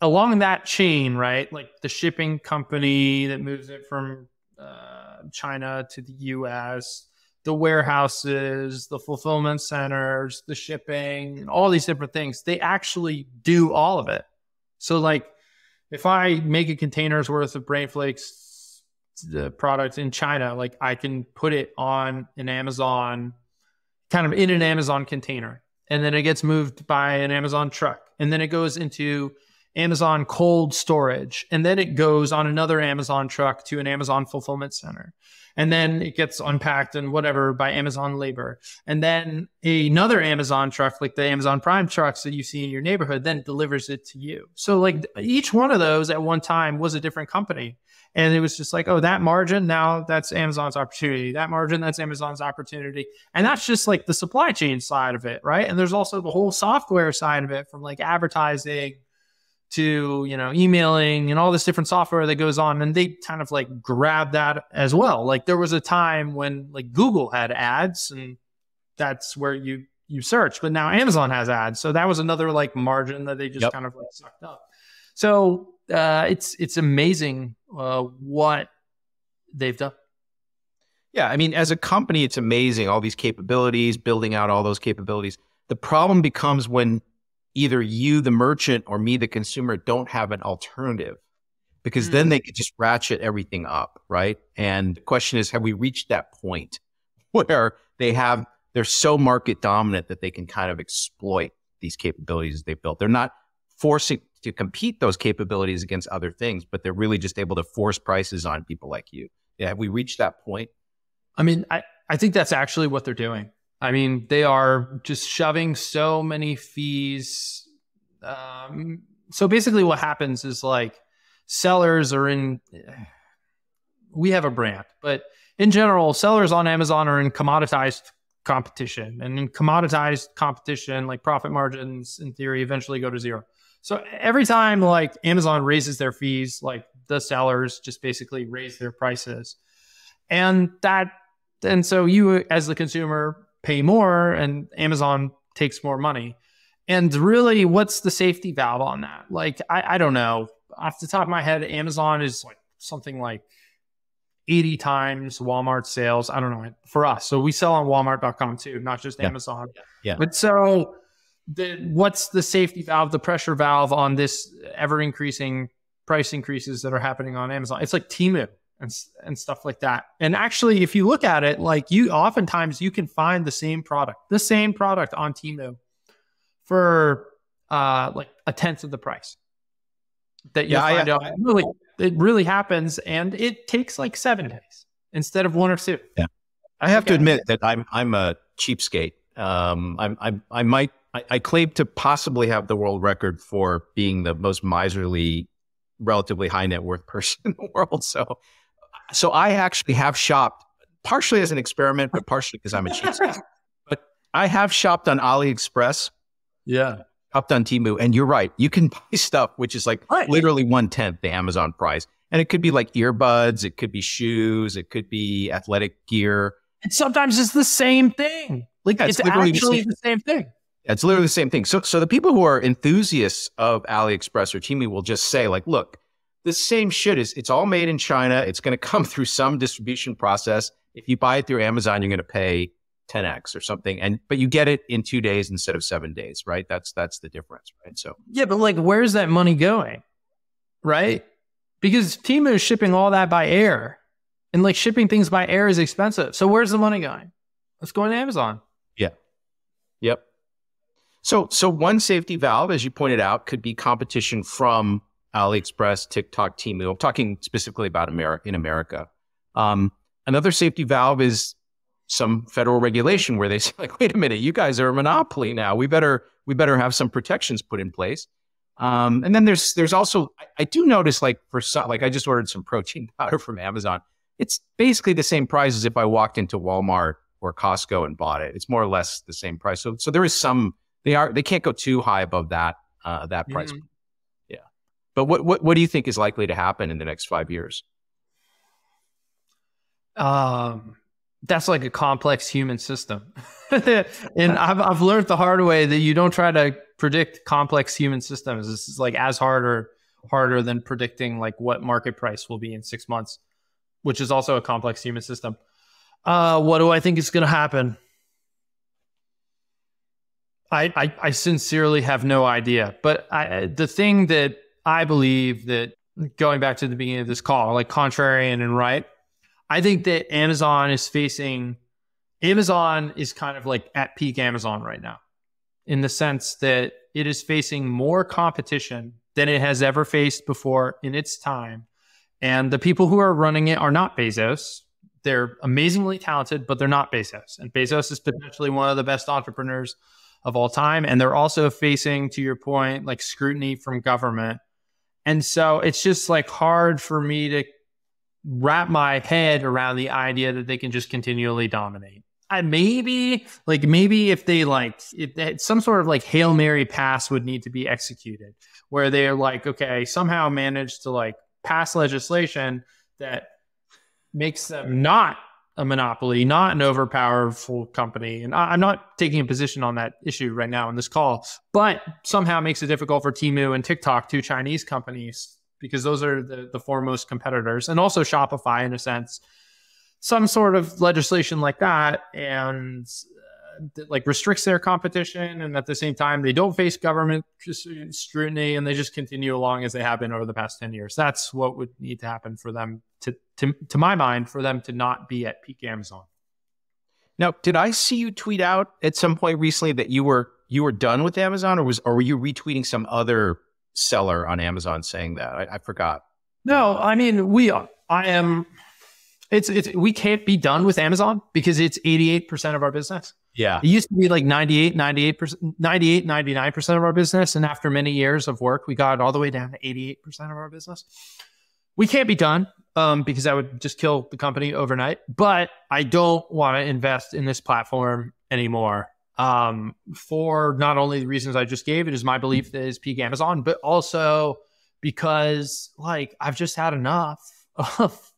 along that chain, right, like the shipping company that moves it from China to the US, the warehouses, the fulfillment centers, the shipping, all these different things, they actually do all of it. So like if I make a container's worth of Brain Flakes, the product in China, like I can put it on an Amazon, kind of in an Amazon container, and then it gets moved by an Amazon truck, and then it goes into Amazon cold storage, and then it goes on another Amazon truck to an Amazon fulfillment center, and then it gets unpacked and whatever by Amazon labor, and then another Amazon truck, like the Amazon Prime trucks that you see in your neighborhood, then delivers it to you. So like each one of those at one time was a different company. And it was just like, oh, that margin, now that's Amazon's opportunity. That margin, that's Amazon's opportunity. And that's just like the supply chain side of it, right? And there's also the whole software side of it, from like advertising to, emailing and all this different software that goes on. And they kind of like grab that as well. Like there was a time when like Google had ads, and that's where you search, but now Amazon has ads. So that was another like margin that they just kind of like sucked up. So it's amazing what they've done. Yeah, I mean, as a company, it's amazing, all these capabilities, building out all those capabilities. The problem becomes when either you, the merchant, or me, the consumer, don't have an alternative, because then they could just ratchet everything up, right? And the question is, have we reached that point where they're so market dominant that they can kind of exploit these capabilities they've built? They're not forcing to compete those capabilities against other things, but they're really just able to force prices on people like you. Yeah, have we reached that point? I mean, I think that's actually what they're doing. I mean, they are just shoving so many fees. So basically what happens is like sellers we have a brand, but in general, sellers on Amazon are in commoditized competition. And in commoditized competition, like profit margins in theory eventually go to zero. So every time like Amazon raises their fees, like the sellers just basically raise their prices. And so you as the consumer pay more and Amazon takes more money. And really, what's the safety valve on that? Like, I don't know. Off the top of my head, Amazon is like something like 80 times Walmart sales. I don't know, for us. So we sell on Walmart.com too, not just Amazon. Yeah. But so what's the safety valve, the pressure valve on this ever increasing price increases that are happening on Amazon? It's like Temu and stuff like that. And actually, if you look at it, like oftentimes you can find the same product on Temu for like a tenth of the price that you find out. It really happens, and it takes like 7 days instead of 1 or 2. Yeah, I have to admit that I'm a cheapskate. I claim to possibly have the world record for being the most miserly, relatively high net worth person in the world. So I actually have shopped, partially as an experiment, but partially because I'm a cheapskate. But I have shopped on AliExpress. Yeah. Shopped on Temu. And you're right. You can buy stuff which is like literally 1/10 the Amazon price. And it could be like earbuds. It could be shoes. It could be athletic gear. And sometimes it's the same thing. Like it's actually the same thing. It's literally the same thing. So the people who are enthusiasts of AliExpress or Temu will just say like, look, the same shit. It's all made in China. It's going to come through some distribution process. If you buy it through Amazon, you're going to pay 10x or something, but you get it in 2 days instead of 7 days, right? That's the difference, right? So yeah, but like, where's that money going, right? Because Temu is shipping all that by air, and like shipping things by air is expensive. So where's the money going? It's going to Amazon. Yeah. Yep. So one safety valve, as you pointed out, could be competition from AliExpress, TikTok, Temu. I'm talking specifically about America. Another safety valve is some federal regulation where they say, like, wait a minute, you guys are a monopoly now. We better have some protections put in place. And then there's also, I do notice, like, for some, like, I just ordered some protein powder from Amazon. It's basically the same price as if I walked into Walmart or Costco and bought it. It's more or less the same price. So there is some, they can't go too high above that price. Mm-hmm. Yeah. But what do you think is likely to happen in the next 5 years? That's like a complex human system. And I've learned the hard way that you don't try to predict complex human systems. This is like as harder than predicting like what market price will be in 6 months, which is also a complex human system. What do I think is going to happen? I sincerely have no idea. But the thing that I believe, that going back to the beginning of this call, like contrarian and right, I think that Amazon is kind of like at peak Amazon right now, in the sense that it is facing more competition than it has ever faced before in its time. And the people who are running it are not Bezos. They're amazingly talented, but they're not Bezos. And Bezos is potentially one of the best entrepreneurs of all time. And they're also facing, to your point, like scrutiny from government. And so it's just like hard for me to wrap my head around the idea that they can just continually dominate. Maybe if they some sort of like Hail Mary pass would need to be executed, where they're like, okay, somehow manage to like pass legislation that makes them not a monopoly, not an overpowerful company. And I'm not taking a position on that issue right now in this call, but somehow makes it difficult for Temu and TikTok, two Chinese companies, because those are the foremost competitors, and also Shopify in a sense. Some sort of legislation like that, and like restricts their competition, and at the same time they don't face government scrutiny, and they just continue along as they have been over the past 10 years. That's what would need to happen for them to my mind, for them to not be at peak Amazon. Now, did I see you tweet out at some point recently that you were done with Amazon, or were you retweeting some other seller on Amazon saying that? I forgot. No, I mean, we can't be done with Amazon because it's 88% of our business. Yeah. It used to be like 99% of our business. And after many years of work, we got all the way down to 88% of our business. We can't be done because that would just kill the company overnight. But I don't want to invest in this platform anymore. For not only the reasons I just gave, it is my belief that it's peak Amazon, but also because like I've just had enough of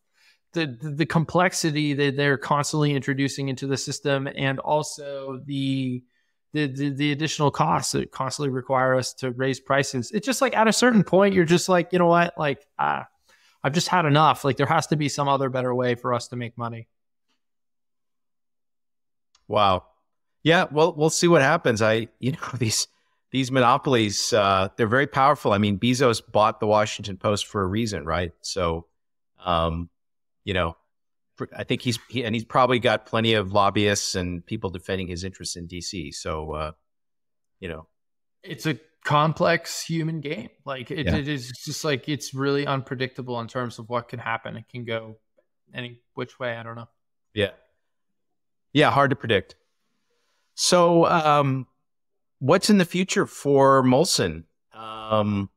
the complexity that they're constantly introducing into the system, and also the additional costs that constantly require us to raise prices. It's just like at a certain point, you're just like, you know what, like I've just had enough. Like there has to be some other better way for us to make money. Wow. Yeah, well, we'll see what happens. These monopolies, they're very powerful. I mean, Bezos bought the Washington Post for a reason, right? So, I think he's probably got plenty of lobbyists and people defending his interests in DC. So, it's a complex human game. Like it is just like, it's really unpredictable in terms of what can happen. It can go any which way. I don't know. Yeah. Yeah. Hard to predict. So, what's in the future for Molson? Are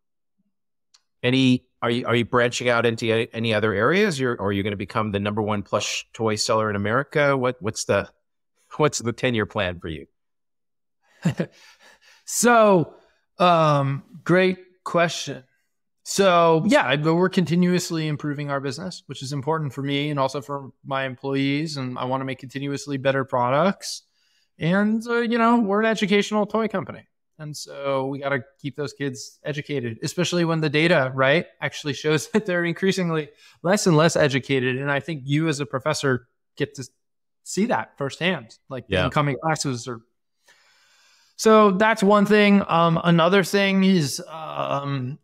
you branching out into any other areas, or are you going to become the #1 plush toy seller in America? What's the 10-year plan for you? So, great question. So yeah, we're continuously improving our business, which is important for me and also for my employees. And I want to make continuously better products. And, we're an educational toy company. And so we got to keep those kids educated, especially when the data, right, actually shows that they're increasingly less and less educated. And I think you as a professor get to see that firsthand, like the incoming classes are. So that's one thing. Another thing is I'm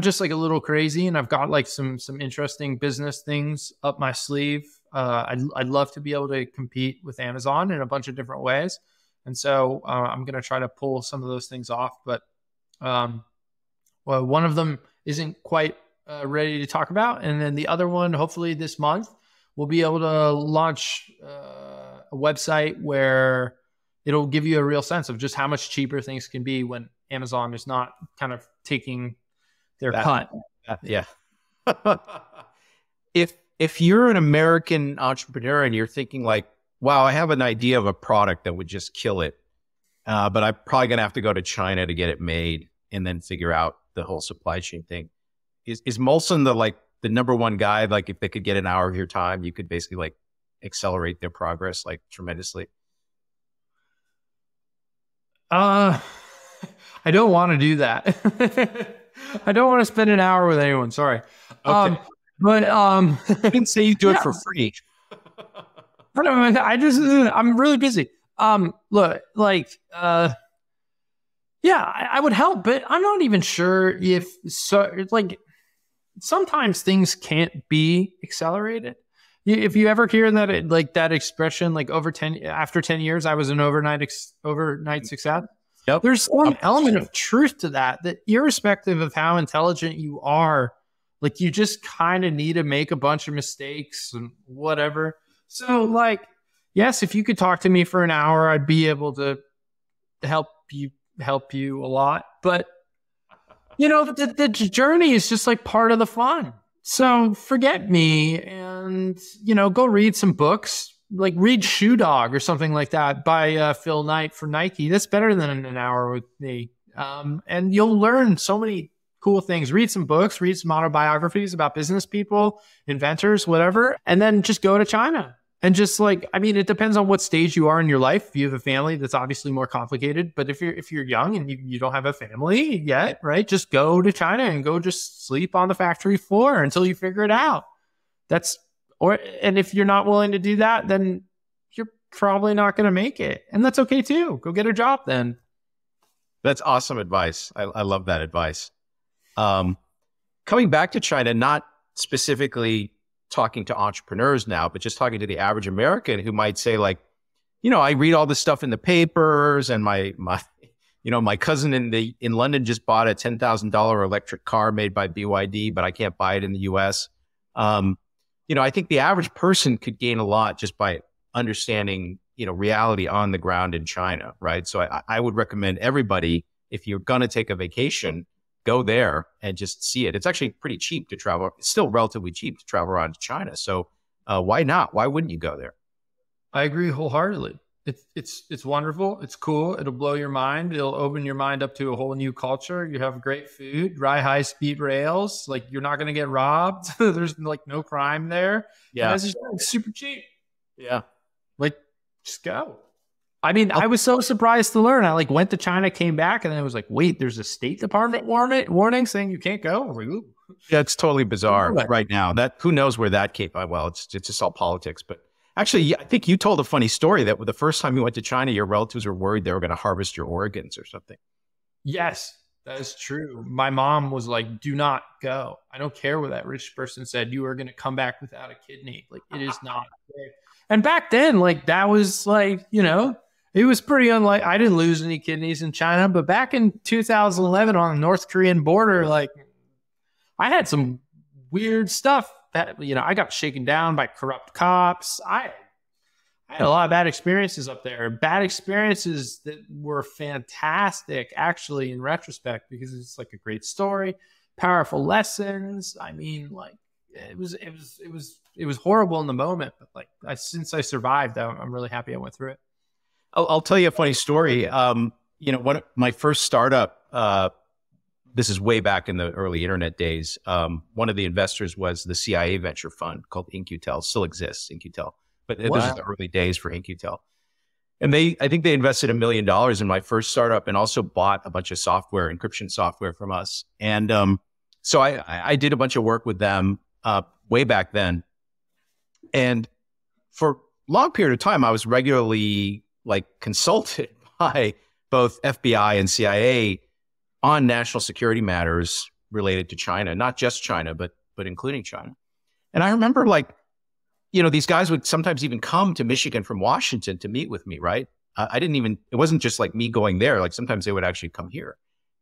just like a little crazy, and I've got like some interesting business things up my sleeve. I'd love to be able to compete with Amazon in a bunch of different ways. And so I'm going to try to pull some of those things off. But well, one of them isn't quite ready to talk about. And then the other one, hopefully this month, we'll be able to launch a website where it'll give you a real sense of just how much cheaper things can be when Amazon is not kind of taking their cut. Yeah. If you're an American entrepreneur and you're thinking like, wow, I have an idea of a product that would just kill it, but I'm probably going to have to go to China to get it made and then figure out the whole supply chain thing. Is Molson the number one guy? Like if they could get an hour of your time, you could basically like accelerate their progress like tremendously. I don't want to do that. I don't want to spend an hour with anyone. Sorry. Okay. But I didn't say you do it for free. I don't know. I'm really busy. Look, like, I would help, but I'm not even sure if like sometimes things can't be accelerated. If you ever hear that, like that expression, like after 10 years, I was an overnight success. Yep. There's some element of truth to that irrespective of how intelligent you are, like you just kind of need to make a bunch of mistakes and whatever. So like, yes, if you could talk to me for an hour, I'd be able to help you a lot. But the journey is just like part of the fun. So forget me and, go read some books, like read Shoe Dog or something like that by Phil Knight for Nike. That's better than an hour with me. And you'll learn so many cool things. Read some books, read some autobiographies about business people, inventors, whatever, and then just go to China. And just like, it depends on what stage you are in your life. If you have a family, that's obviously more complicated. But if you're young and you don't have a family yet, right? Just go to China and go just sleep on the factory floor until you figure it out. And if you're not willing to do that, then you're probably not going to make it. And that's okay too. Go get a job then. That's awesome advice. I love that advice. Coming back to China, not specifically talking to entrepreneurs now, but just talking to the average American who might say like, I read all this stuff in the papers and my cousin in London just bought a $10,000 electric car made by BYD, but I can't buy it in the US. I think the average person could gain a lot just by understanding, reality on the ground in China, right? So I would recommend everybody, if you're going to take a vacation, go there and just see it. It's actually pretty cheap to travel. It's still relatively cheap to travel around to China. So why not? Why wouldn't you go there? I agree wholeheartedly. It's wonderful. It's cool. It'll blow your mind. It'll open your mind up to a whole new culture. You have great food, high speed rails. Like you're not going to get robbed. There's like no crime there. Yeah. It's just super cheap. Yeah. Like just go. I was so surprised to learn. I like went to China, came back, and then it was like, wait, there's a State Department warning saying you can't go. I was like, ooh. Yeah, it's totally bizarre right now. Who knows where that came? Well, it's just all politics. But actually, I think you told a funny story that the first time you went to China, your relatives were worried they were going to harvest your organs or something. Yes, that is true. My mom was like, do not go. I don't care what that rich person said. You are going to come back without a kidney. Like it is not safe. And back then, like that was like, it was pretty unlike. I didn't lose any kidneys in China, but back in 2011 on the North Korean border, like I had some weird stuff that, I got shaken down by corrupt cops. I had a lot of bad experiences up there, bad experiences that were fantastic actually in retrospect, because it's like a great story, powerful lessons. It was horrible in the moment, but like since I survived, I'm really happy I went through it. I'll tell you a funny story. One of my first startup, this is way back in the early internet days. One of the investors was the CIA venture fund called In-Q-Tel. Still exists, In-Q-Tel. But this is the early days for In-Q-Tel. And I think they invested $1 million in my first startup and also bought a bunch of software, encryption software from us. And so I did a bunch of work with them way back then. And for a long period of time, I was regularly like consulted by both FBI and CIA on national security matters related to China, not just China, but including China. And I remember like, these guys would sometimes even come to Michigan from Washington to meet with me, right? It wasn't just like me going there. Like sometimes they would actually come here.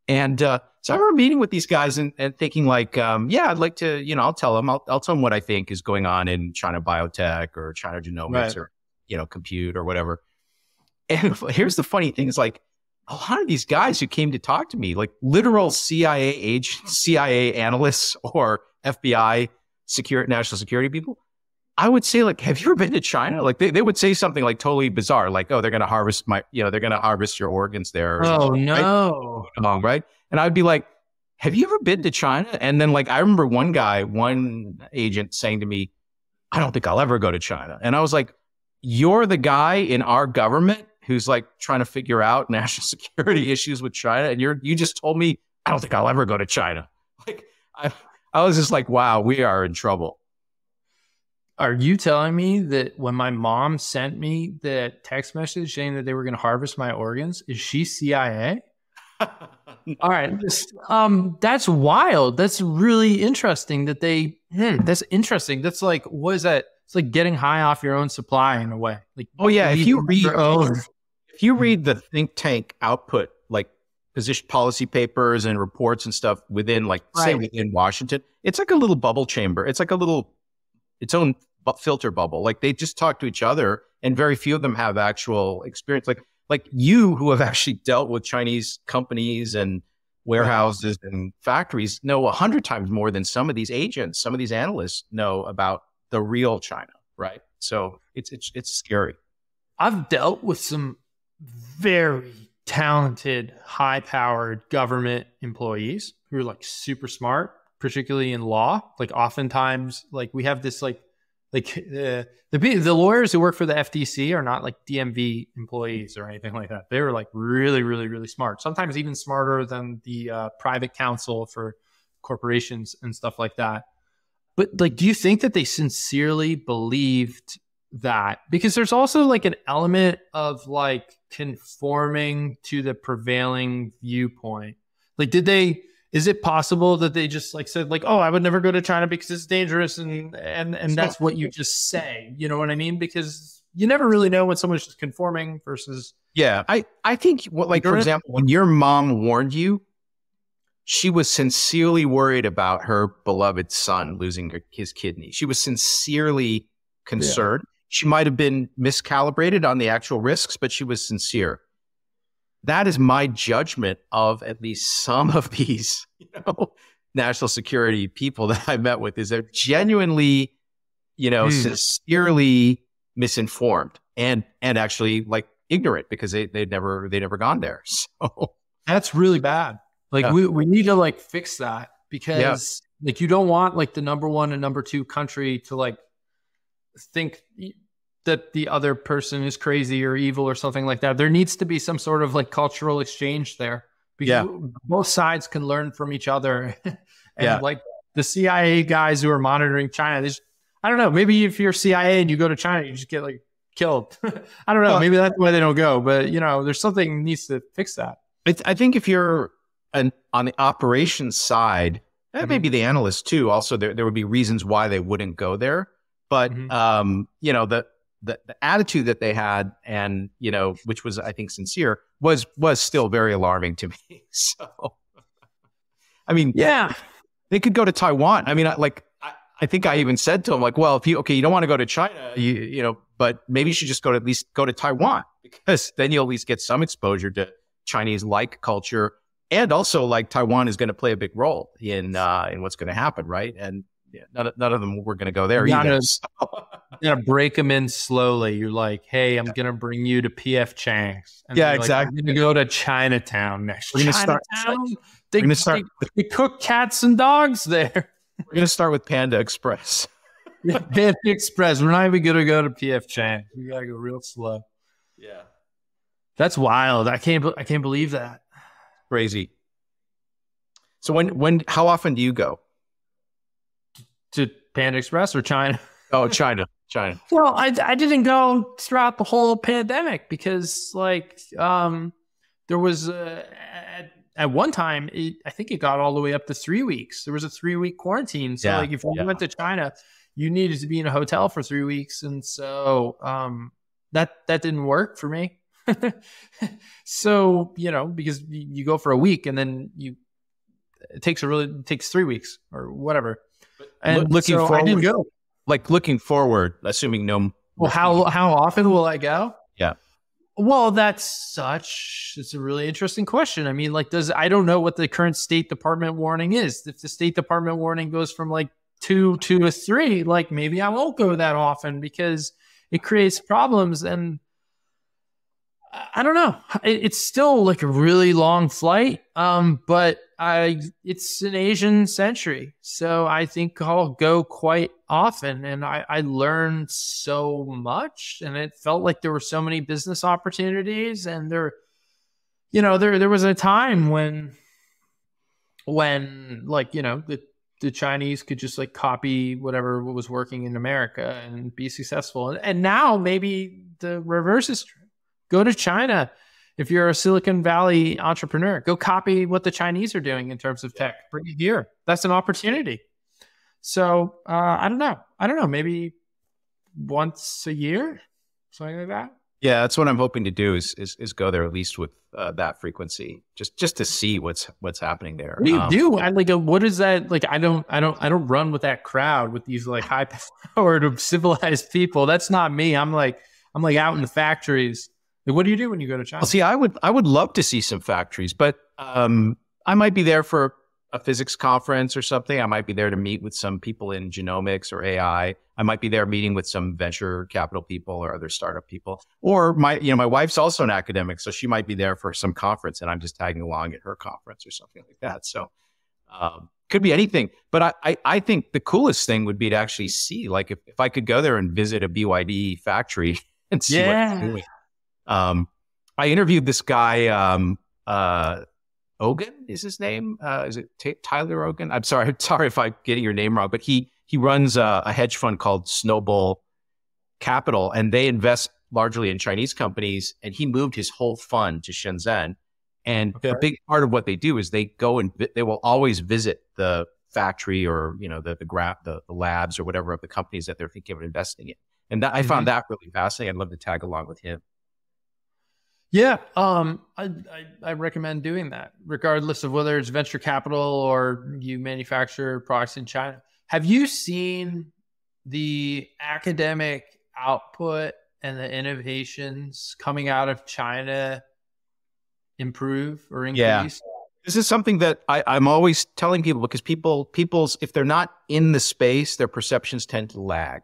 And so I remember meeting with these guys and thinking like, I'd like to, I'll tell them what I think is going on in China biotech or China genomics or, compute or whatever. And here's the funny thing is like a lot of these guys who came to talk to me, like literal CIA agents, CIA analysts or FBI national security people, I would say like, have you ever been to China? Like they would say something like totally bizarre, like, oh, they're going to harvest they're going to harvest your organs there. Oh, no. Right. And I'd be like, have you ever been to China? And then like, I remember one agent saying to me, I don't think I'll ever go to China. And I was like, you're the guy in our government who's like trying to figure out national security issues with China. And you just told me, I don't think I'll ever go to China. Like I was just like, wow, we are in trouble. Are you telling me that when my mom sent me the text message saying that they were going to harvest my organs, is she CIA? All right. That's wild. That's really interesting that that's interesting. That's like, what is that? It's like getting high off your own supply in a way. Like, oh yeah. If you read the think tank output, like position policy papers and reports and stuff within say within Washington, it's like a little bubble chamber. It's like its own filter bubble. Like they just talk to each other and very few of them have actual experience. Like you who have actually dealt with Chinese companies and warehouses and factories know 100 times more than some of these agents, some of these analysts know about the real China, right? So it's scary. I've dealt with some very talented, high-powered government employees who are like super smart, particularly in law. Like oftentimes, like we have this the lawyers who work for the FTC are not like DMV employees or anything like that. They were like really, really, really smart. Sometimes even smarter than the private counsel for corporations and stuff like that. But like, do you think that they sincerely believed that? Because there's also like an element of like conforming to the prevailing viewpoint. Like, is it possible that they just like said like, oh, I would never go to China because it's dangerous and that's what you just say, you know what I mean? Because you never really know when someone's just conforming versus. Yeah. I think for example, when your mom warned you, she was sincerely worried about her beloved son losing his kidney. She was sincerely concerned. Yeah. She might have been miscalibrated on the actual risks, but she was sincere. That is my judgment of at least some of these, national security people that I met with, is they're genuinely, sincerely misinformed and actually like ignorant because they'd never gone there. So that's really bad. Like we need to like fix that because like you don't want like the number one and number two country to like think that the other person is crazy or evil or something like that. There needs to be some sort of like cultural exchange there because both sides can learn from each other. And like the CIA guys who are monitoring China, I don't know, maybe if you're CIA and you go to China, you just get like killed. I don't know. Maybe that's why they don't go, but there's something needs to fix that. I think if you're on the operations side, maybe the analysts too, also there would be reasons why they wouldn't go there. But, the attitude that they had and, which was, I think, sincere was still very alarming to me. So, I mean, they could go to Taiwan. I mean, I think I even said to them like, well, if you don't want to go to China, but maybe you should just at least go to Taiwan because then you'll at least get some exposure to Chinese-like culture. And also like Taiwan is going to play a big role in what's going to happen. Right. And none of them were going to go there either. You gotta break them in slowly. You're like, hey, I'm going to bring you to PF Chang's. And exactly. Like, I'm going to go to Chinatown next. We're going to start. They cook cats and dogs there. We're going to start with Panda Express. Panda Express. We're not even going to go to PF Chang's. We got to go real slow. Yeah. That's wild. I can't believe that. Crazy. So how often do you go? To Panda Express or China? Oh, China. Well, I didn't go throughout the whole pandemic because like there was at one time I think it got all the way up to 3 weeks. There was a 3-week quarantine. So like if you went to China, you needed to be in a hotel for 3 weeks, and so that didn't work for me. So because you go for a week and then it takes 3 weeks or whatever. And looking forward, I didn't go. Like looking forward, assuming no. Well, how often will I go? Yeah. Well, it's a really interesting question. I mean, like, I don't know what the current State Department warning is. If the State Department warning goes from like 2 to 3, like maybe I won't go that often because it creates problems. And I don't know. It's still like a really long flight, but it's an Asian century, so I think I'll go quite often, and I learned so much, and it felt like there were so many business opportunities, and there was a time when like the Chinese could just like copy whatever was working in America and be successful, and now maybe the reverse is true. Go to China. If you're a Silicon Valley entrepreneur, go copy what the Chinese are doing in terms of tech. Bring it here. That's an opportunity. So I don't know. Maybe once a year, something like that. Yeah, that's what I'm hoping to do is go there at least with that frequency, just to see what's happening there. What do you do? What is that? Like, I don't run with that crowd with these like high powered civilized people. That's not me. I'm like out in the factories. Like, what do you do when you go to China? Well, see, I would love to see some factories, but I might be there for a physics conference or something. I might be there to meet with some people in genomics or AI. I might be there meeting with some venture capital people or other startup people. Or my wife's also an academic, so she might be there for some conference, and I'm just tagging along at her conference or something like that. So could be anything. But I think the coolest thing would be to actually see, like, if I could go there and visit a BYD factory and see what they're doing. I interviewed this guy, Ogan is his name. Is it Tyler Ogan? I'm sorry if I'm getting your name wrong, but he runs a hedge fund called Snowball Capital, and they invest largely in Chinese companies. And he moved his whole fund to Shenzhen. And a big part of what they do is they go and they will always visit the factory or the labs or whatever of the companies that they're thinking of investing in. And I found that really fascinating. I'd love to tag along with him. Yeah, I recommend doing that, regardless of whether it's venture capital or you manufacture products in China. Have you seen the academic output and the innovations coming out of China improve or increase? Yeah. This is something that I'm always telling people, because people's if they're not in the space, their perceptions tend to lag.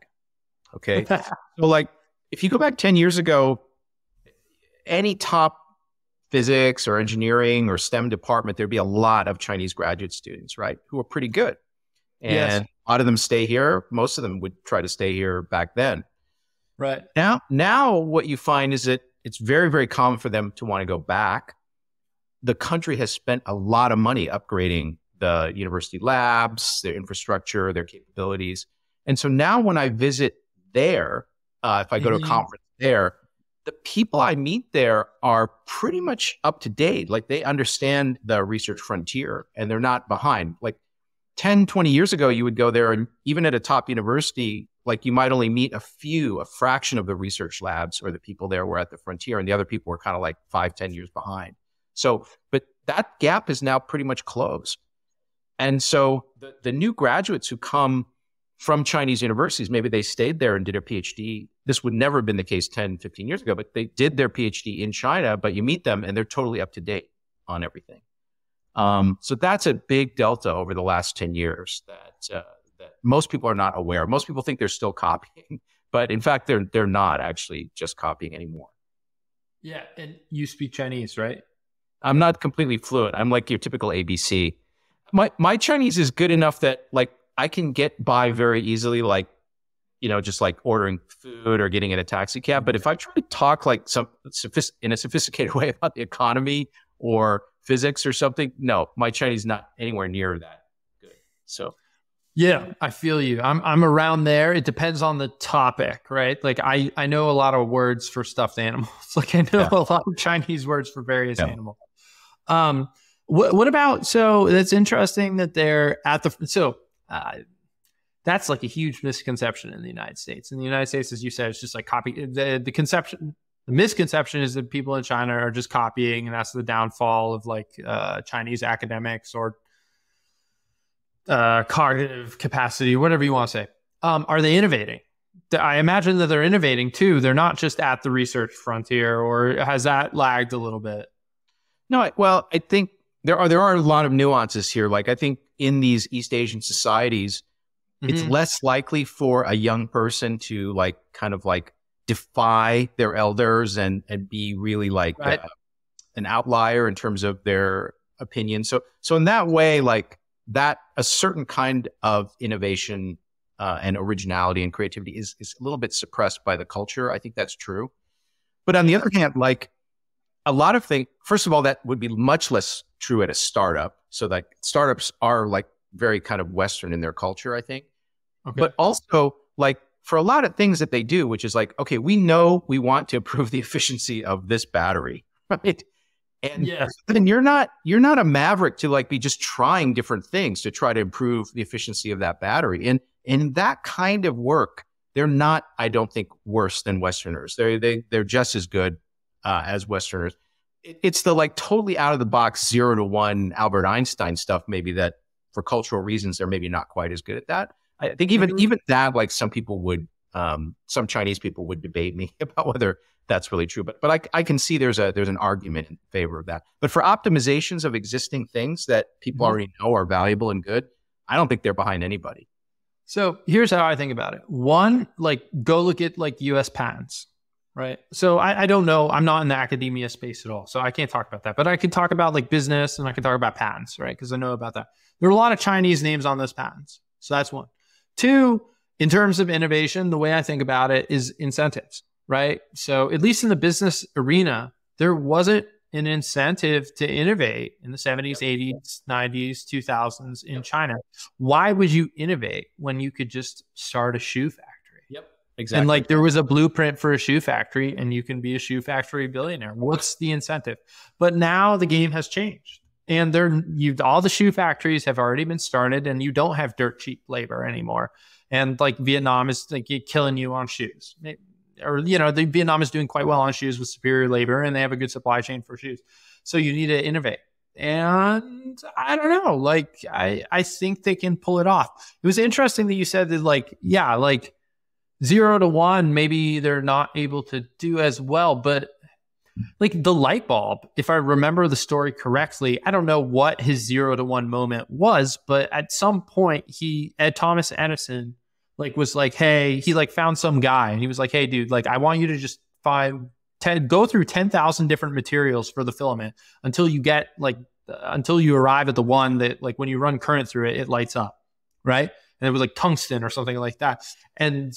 Okay, so like if you go back 10 years ago, any top physics or engineering or STEM department, there'd be a lot of Chinese graduate students, right, who are pretty good. And a lot of them stay here. Most of them would try to stay here back then. Right. Now what you find is that it's very, very common for them to want to go back. The country has spent a lot of money upgrading the university labs, their infrastructure, their capabilities. And so now when I visit there, if I go to a conference there, the people I meet there are pretty much up to date. Like, they understand the research frontier and they're not behind. Like 10, 20 years ago, you would go there, and even at a top university, like, you might only meet a fraction of the research labs or the people there were at the frontier, and the other people were kind of like 5, 10 years behind. So, but that gap is now pretty much closed. And so the new graduates who come from Chinese universities, maybe they stayed there and did a PhD. This would never have been the case 10, 15 years ago, but they did their PhD in China, but you meet them and they're totally up to date on everything. So that's a big delta over the last 10 years that most people are not aware. Most people think they're still copying, but in fact, they're not actually just copying anymore. Yeah. And you speak Chinese, right? I'm not completely fluent. I'm like your typical ABC. My Chinese is good enough that, like, I can get by very easily, like just like ordering food or getting in a taxi cab. But if I try to talk like in a sophisticated way about the economy or physics or something, no, my Chinese is not anywhere near that good. So yeah, I feel you. I'm around there. It depends on the topic, right? Like I know a lot of words for stuffed animals. Like I know a lot of Chinese words for various animals. What about, so that's interesting that they're at that's like a huge misconception in the United States. In the United States, as you said, it's just like copy. The misconception is that people in China are just copying, and that's the downfall of like Chinese academics or cognitive capacity, whatever you want to say. Are they innovating? I imagine that they're innovating too. They're not just at the research frontier, or has that lagged a little bit? No, well, I think there are a lot of nuances here. Like I think in these East Asian societies, it's less likely for a young person to like kind of like defy their elders and be really like an outlier in terms of their opinion. So in that way, like that, a certain kind of innovation and originality and creativity is a little bit suppressed by the culture. I think that's true. But on the other hand, like a lot of things, first of all, that would be much less true at a startup. So like startups are like very kind of Western in their culture, I think. Okay. But also like for a lot of things that they do, which is like, okay, we know we want to improve the efficiency of this battery, right? And then you're not a maverick to like be just trying different things to try to improve the efficiency of that battery. And in that kind of work, they're not, I don't think, worse than Westerners. They're just as good as Westerners. It's the like totally out of the box 0 to 1 Albert Einstein stuff, maybe that for cultural reasons, they're maybe not quite as good at that. I think even that, like some people would, some Chinese people would debate me about whether that's really true. But I can see there's an argument in favor of that. But for optimizations of existing things that people already know are valuable and good, I don't think they're behind anybody. So here's how I think about it. One, like go look at like US patents, right? So I don't know. I'm not in the academia space at all. So I can't talk about that. But I can talk about like business and I can talk about patents, right? Because I know about that. There are a lot of Chinese names on those patents. So that's one. Two, in terms of innovation, the way I think about it is incentives, right? So at least in the business arena, there wasn't an incentive to innovate in the 70s, 80s, 90s, 2000s in China. Why would you innovate when you could just start a shoe factory? Yep, exactly. And like there was a blueprint for a shoe factory and you can be a shoe factory billionaire. What's the incentive? But now the game has changed. And all the shoe factories have already been started and you don't have dirt cheap labor anymore. And like Vietnam is like killing you on shoes. Vietnam is doing quite well on shoes with superior labor and they have a good supply chain for shoes. So you need to innovate. And I don't know, like I think they can pull it off. It was interesting that you said that like 0 to 1, maybe they're not able to do as well, but like the light bulb, if I remember the story correctly, I don't know what his 0 to 1 moment was, but at some point Thomas Edison was like, hey, he like found some guy and he was like, hey dude, like I want you to just go through 10,000 different materials for the filament until you arrive at the one that like when you run current through it, it lights up. Right. And it was like tungsten or something like that. And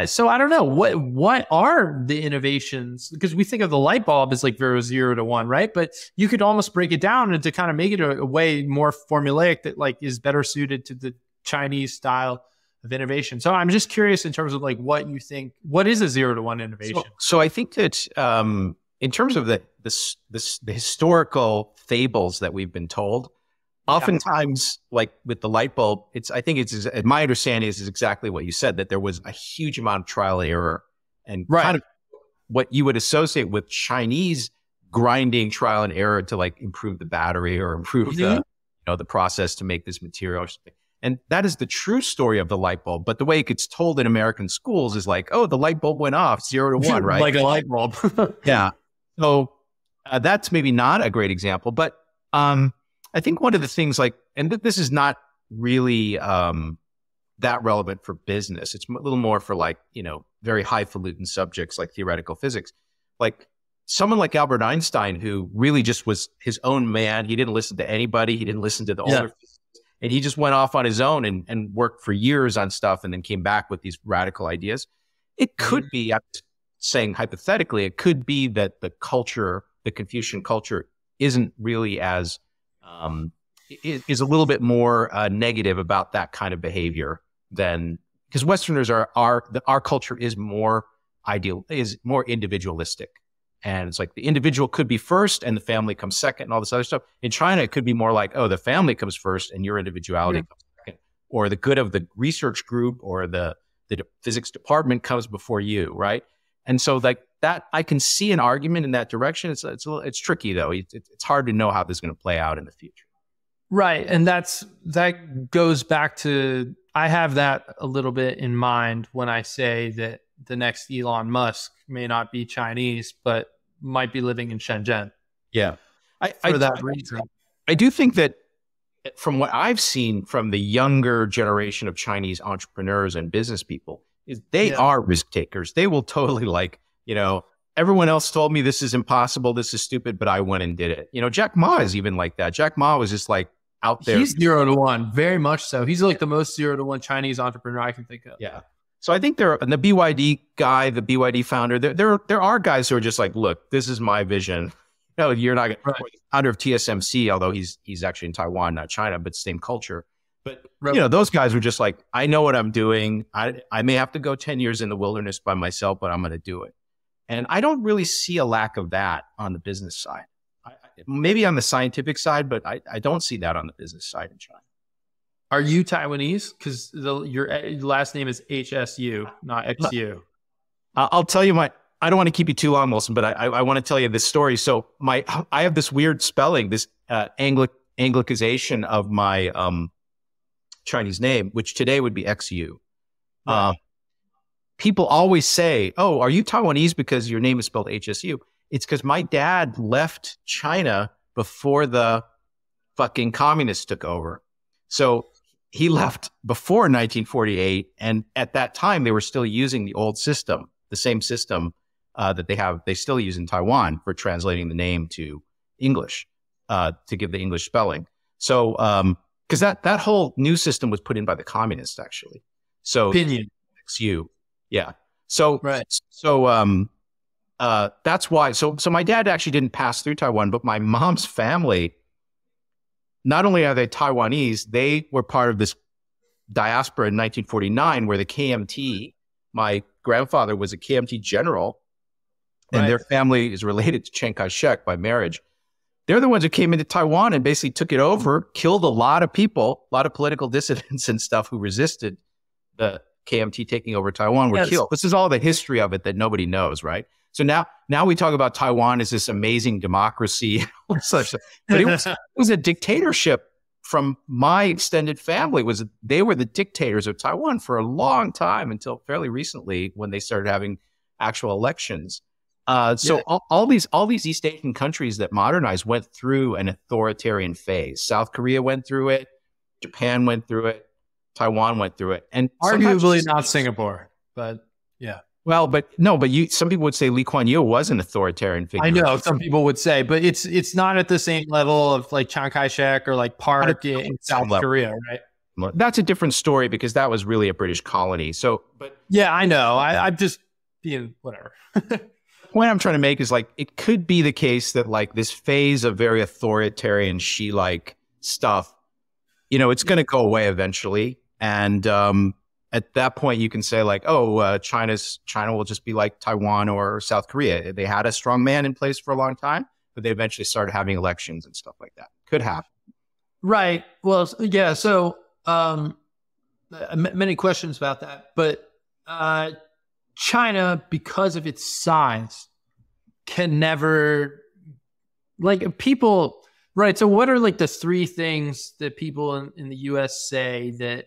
so I don't know what are the innovations, because we think of the light bulb as like 0 to 1, right? But you could almost break it down and to kind of make it a way more formulaic that like is better suited to the Chinese style of innovation. So I'm just curious in terms of like what you think, what is a 0 to 1 innovation? So I think that in terms of the historical fables that we've been told, oftentimes, like with the light bulb, my understanding is exactly what you said, that there was a huge amount of trial and error and kind of what you would associate with Chinese grinding trial and error to like improve the battery or improve the process to make this material or something. And that is the true story of the light bulb. But the way it gets told in American schools is like, oh, the light bulb went off 0 to 1, right? Like a light bulb. Yeah. So that's maybe not a great example, but I think one of the things and this is not really that relevant for business. It's a little more for very highfalutin subjects like theoretical physics. Like someone like Albert Einstein, who really just was his own man. He didn't listen to anybody. He didn't listen to the older physicists. and he just went off on his own and worked for years on stuff and then came back with these radical ideas. It could be, I'm saying hypothetically, it could be that the culture, the Confucian culture, isn't really as, is a little bit more negative about that kind of behavior than, because Westerners our culture is more individualistic. And it's like the individual could be first and the family comes second and all this other stuff. In China, it could be more like, oh, the family comes first and your individuality comes second. Or the good of the research group or the physics department comes before you, right? And so like that, I can see an argument in that direction. It's tricky though. It's hard to know how this is going to play out in the future. Right. And that goes back to, I have that a little bit in mind when I say that the next Elon Musk may not be Chinese, but might be living in Shenzhen. Yeah. For that reason. I do think that from what I've seen from the younger generation of Chinese entrepreneurs and business people, is they are risk takers. They will totally like, everyone else told me this is impossible, this is stupid, but I went and did it. Jack Ma is even like that. Jack Ma was just like out there. He's 0 to 1, very much so. He's like the most 0 to 1 Chinese entrepreneur I can think of. Yeah. So I think and the BYD guy, the BYD founder, there are guys who are just like, look, this is my vision. No, you're not going to, founder of TSMC, although he's actually in Taiwan, not China, but same culture. But, those guys were just like, I know what I'm doing. I may have to go 10 years in the wilderness by myself, but I'm going to do it. And I don't really see a lack of that on the business side. Maybe on the scientific side, but I don't see that on the business side in China. Are you Taiwanese? Because your last name is HSU, not XU. I'll tell you I don't want to keep you too long, Molson, but I want to tell you this story. So I have this weird spelling, this Anglicization of my Chinese name, which today would be XU. Right. People always say, oh, are you Taiwanese because your name is spelled HSU? It's because my dad left China before the fucking communists took over. So he left before 1948. And at that time, they were still using the old system, the same system that they still use in Taiwan for translating the name to English, to give the English spelling. So, because that whole new system was put in by the communists, actually. So, Opinion. XU. Yeah. So, that's why. So my dad actually didn't pass through Taiwan, but my mom's family, not only are they Taiwanese, they were part of this diaspora in 1949 where the KMT, my grandfather was a KMT general, and their family is related to Chiang Kai-shek by marriage. They're the ones who came into Taiwan and basically took it over, killed a lot of people, a lot of political dissidents and stuff who resisted the KMT taking over Taiwan were killed. This is all the history of it that nobody knows, right? So now we talk about Taiwan as this amazing democracy, such. But it was a dictatorship. From my extended family, they were the dictators of Taiwan for a long time until fairly recently when they started having actual elections. So all these East Asian countries that modernized went through an authoritarian phase. South Korea went through it, Japan went through it, Taiwan went through it, and arguably not Singapore, but yeah. Well, some people would say Lee Kuan Yew was an authoritarian figure. I know some people would say, but it's not at the same level of like Chiang Kai-shek or like Park in South Korea, right? Well, that's a different story because that was really a British colony. So, but yeah, I know. I'm just being whatever. The point I'm trying to make is like it could be the case that like this phase of very authoritarian Xi-like stuff, it's going to go away eventually, and at that point, you can say like, oh, China will just be like Taiwan or South Korea. They had a strong man in place for a long time, but they eventually started having elections and stuff like that. Could happen. Right. Well, yeah. So many questions about that. But China, because of its size, can never, like people, right. So what are like the three things that people in the US say that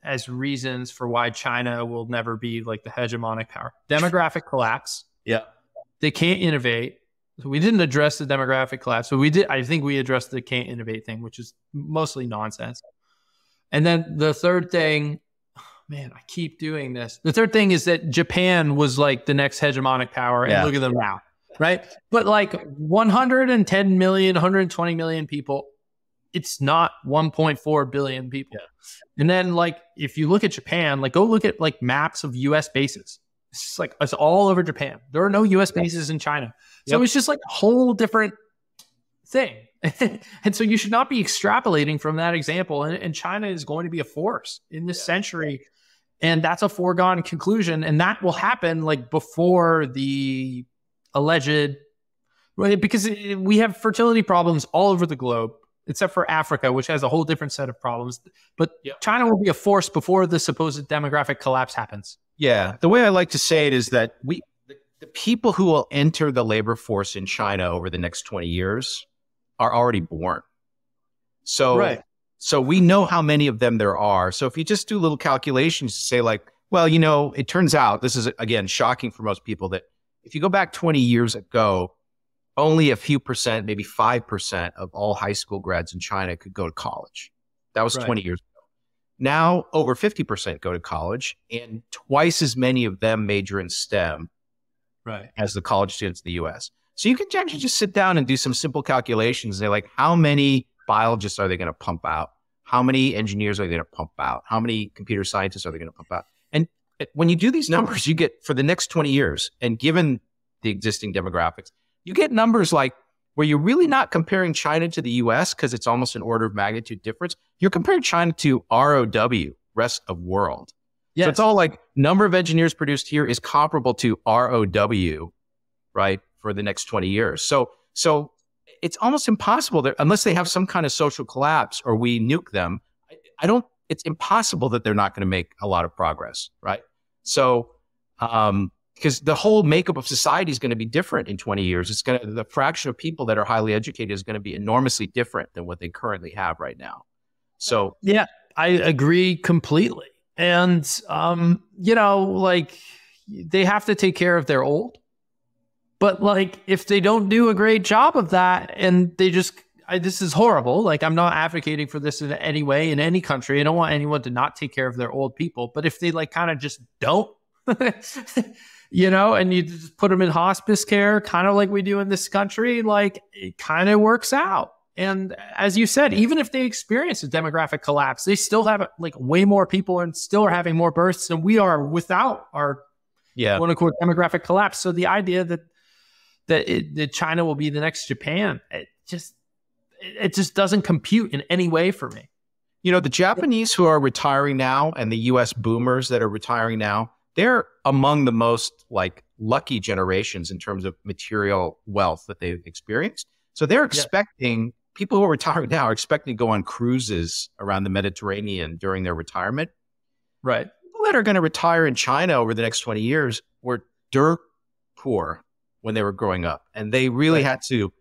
as reasons for why China will never be like the hegemonic power? Demographic collapse. Yeah. They can't innovate. So we didn't address the demographic collapse. So I think we addressed the can't innovate thing, which is mostly nonsense. And then the third thing, man, I keep doing this. The third thing is that Japan was like the next hegemonic power. And look at them now. Right. But like 110 million, 120 million people, it's not 1.4 billion people. Yeah. And then like, if you look at Japan, like go look at like maps of US bases. It's just like, it's all over Japan. There are no US bases in China. So it's just like a whole different thing. And so you should not be extrapolating from that example. And China is going to be a force in this century. And that's a foregone conclusion. And that will happen like before the alleged, right? Because we have fertility problems all over the globe, except for Africa, which has a whole different set of problems. But China will be a force before the supposed demographic collapse happens. Yeah. The way I like to say it is that the people who will enter the labor force in China over the next 20 years are already born. So, so we know how many of them there are. So if you just do little calculations to say like, well, you know, it turns out, this is again, shocking for most people, that if you go back 20 years ago, only a few percent, maybe 5% of all high school grads in China could go to college. That was 20 years ago. Now over 50% go to college, and twice as many of them major in STEM as the college students in the US. So you can actually just sit down and do some simple calculations. They're like, how many biologists are they going to pump out? How many engineers are they going to pump out? How many computer scientists are they going to pump out? And when you do these numbers, you get for the next 20 years, and given the existing demographics, you get numbers like where you're really not comparing China to the US because it's almost an order of magnitude difference. You're comparing China to ROW, rest of world. So it's all like number of engineers produced here is comparable to ROW, right, for the next 20 years. So it's almost impossible that unless they have some kind of social collapse or we nuke them, it's impossible that they're not going to make a lot of progress, right? So, because the whole makeup of society is going to be different in 20 years. The fraction of people that are highly educated is going to be enormously different than what they currently have right now. So, yeah, I agree completely. And, you know, like they have to take care of their old, but like, if they don't do a great job of that and they just, this is horrible. Like, I'm not advocating for this in any way in any country. I don't want anyone to not take care of their old people, but if they like kind of just don't, you know, and you just put them in hospice care, kind of like we do in this country, like it kind of works out. And as you said, even if they experience a demographic collapse, they still have like way more people and still are having more births than we are without our quote unquote demographic collapse. So the idea that China will be the next Japan, it just doesn't compute in any way for me. You know, the Japanese who are retiring now and the US boomers that are retiring now, they're among the most like lucky generations in terms of material wealth that they've experienced. So they're expecting, people who are retiring now are expecting to go on cruises around the Mediterranean during their retirement. Right. People that are going to retire in China over the next 20 years were dirt poor when they were growing up. And they really had to,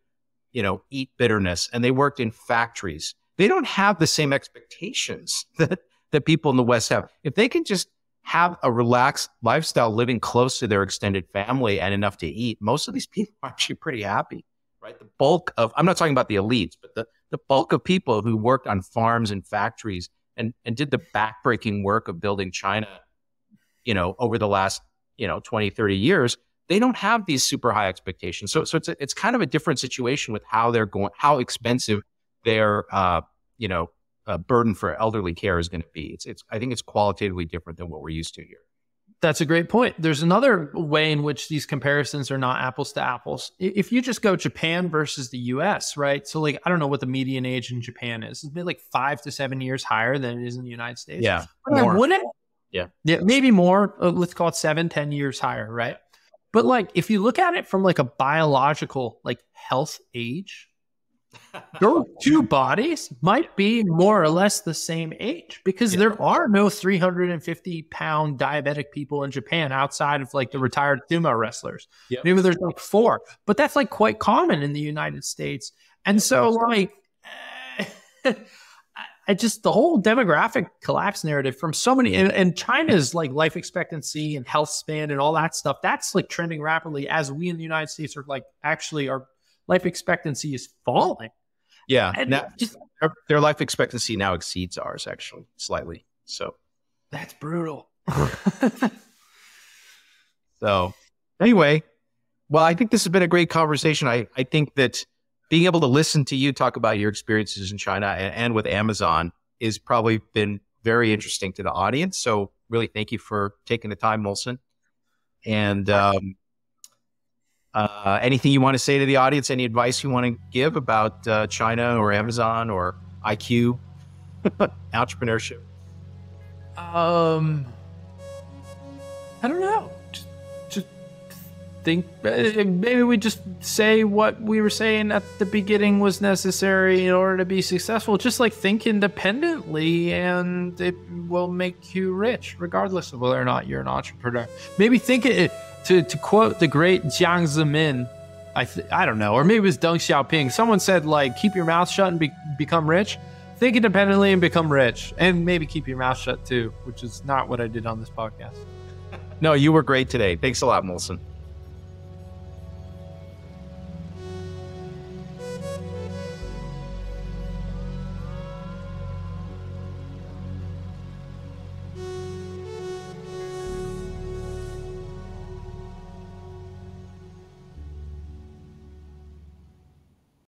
you know, eat bitterness, and they worked in factories. They don't have the same expectations that people in the West have. If they can just have a relaxed lifestyle, living close to their extended family and enough to eat, most of these people are actually pretty happy, right? The bulk of, I'm not talking about the elites, but the bulk of people who worked on farms and factories and did the backbreaking work of building China, you know, over the last, 20, 30 years, they don't have these super high expectations. So it's kind of a different situation with how how expensive their, burden for elderly care is going to be. I think it's qualitatively different than what we're used to here. That's a great point. There's another way in which these comparisons are not apples to apples. If you just go Japan versus the US, right? So like, I don't know what the median age in Japan is. It's been like 5 to 7 years higher than it is in the United States. Yeah. More. Wouldn't it? Yeah. Yeah. Maybe more. Let's call it 7, 10 years higher. Right. But like, if you look at it from like a biological, like health age, your two bodies might be more or less the same age, because there are no 350-pound diabetic people in Japan outside of like the retired sumo wrestlers. Maybe there's like 4, but that's like quite common in the United States. And so like, the whole demographic collapse narrative from so many, and China's like life expectancy and health span and all that stuff, that's like trending rapidly, as we in the United States are like, actually our life expectancy is falling. Yeah. Their life expectancy now exceeds ours, actually, slightly. So that's brutal. So anyway, well, I think this has been a great conversation. I think that being able to listen to you talk about your experiences in China and with Amazon is probably been very interesting to the audience. So really thank you for taking the time, Molson. And anything you want to say to the audience, any advice you want to give about China or Amazon or IQ, entrepreneurship? I don't know. Just think, maybe we just say what we were saying at the beginning was necessary in order to be successful. Just like think independently, and it will make you rich, regardless of whether or not you're an entrepreneur. Maybe think it, to quote the great Jiang Zemin, I don't know, or maybe it was Deng Xiaoping. Someone said, like, keep your mouth shut and become rich. Think independently and become rich, and maybe keep your mouth shut too, which is not what I did on this podcast. No, you were great today. Thanks a lot, Molson.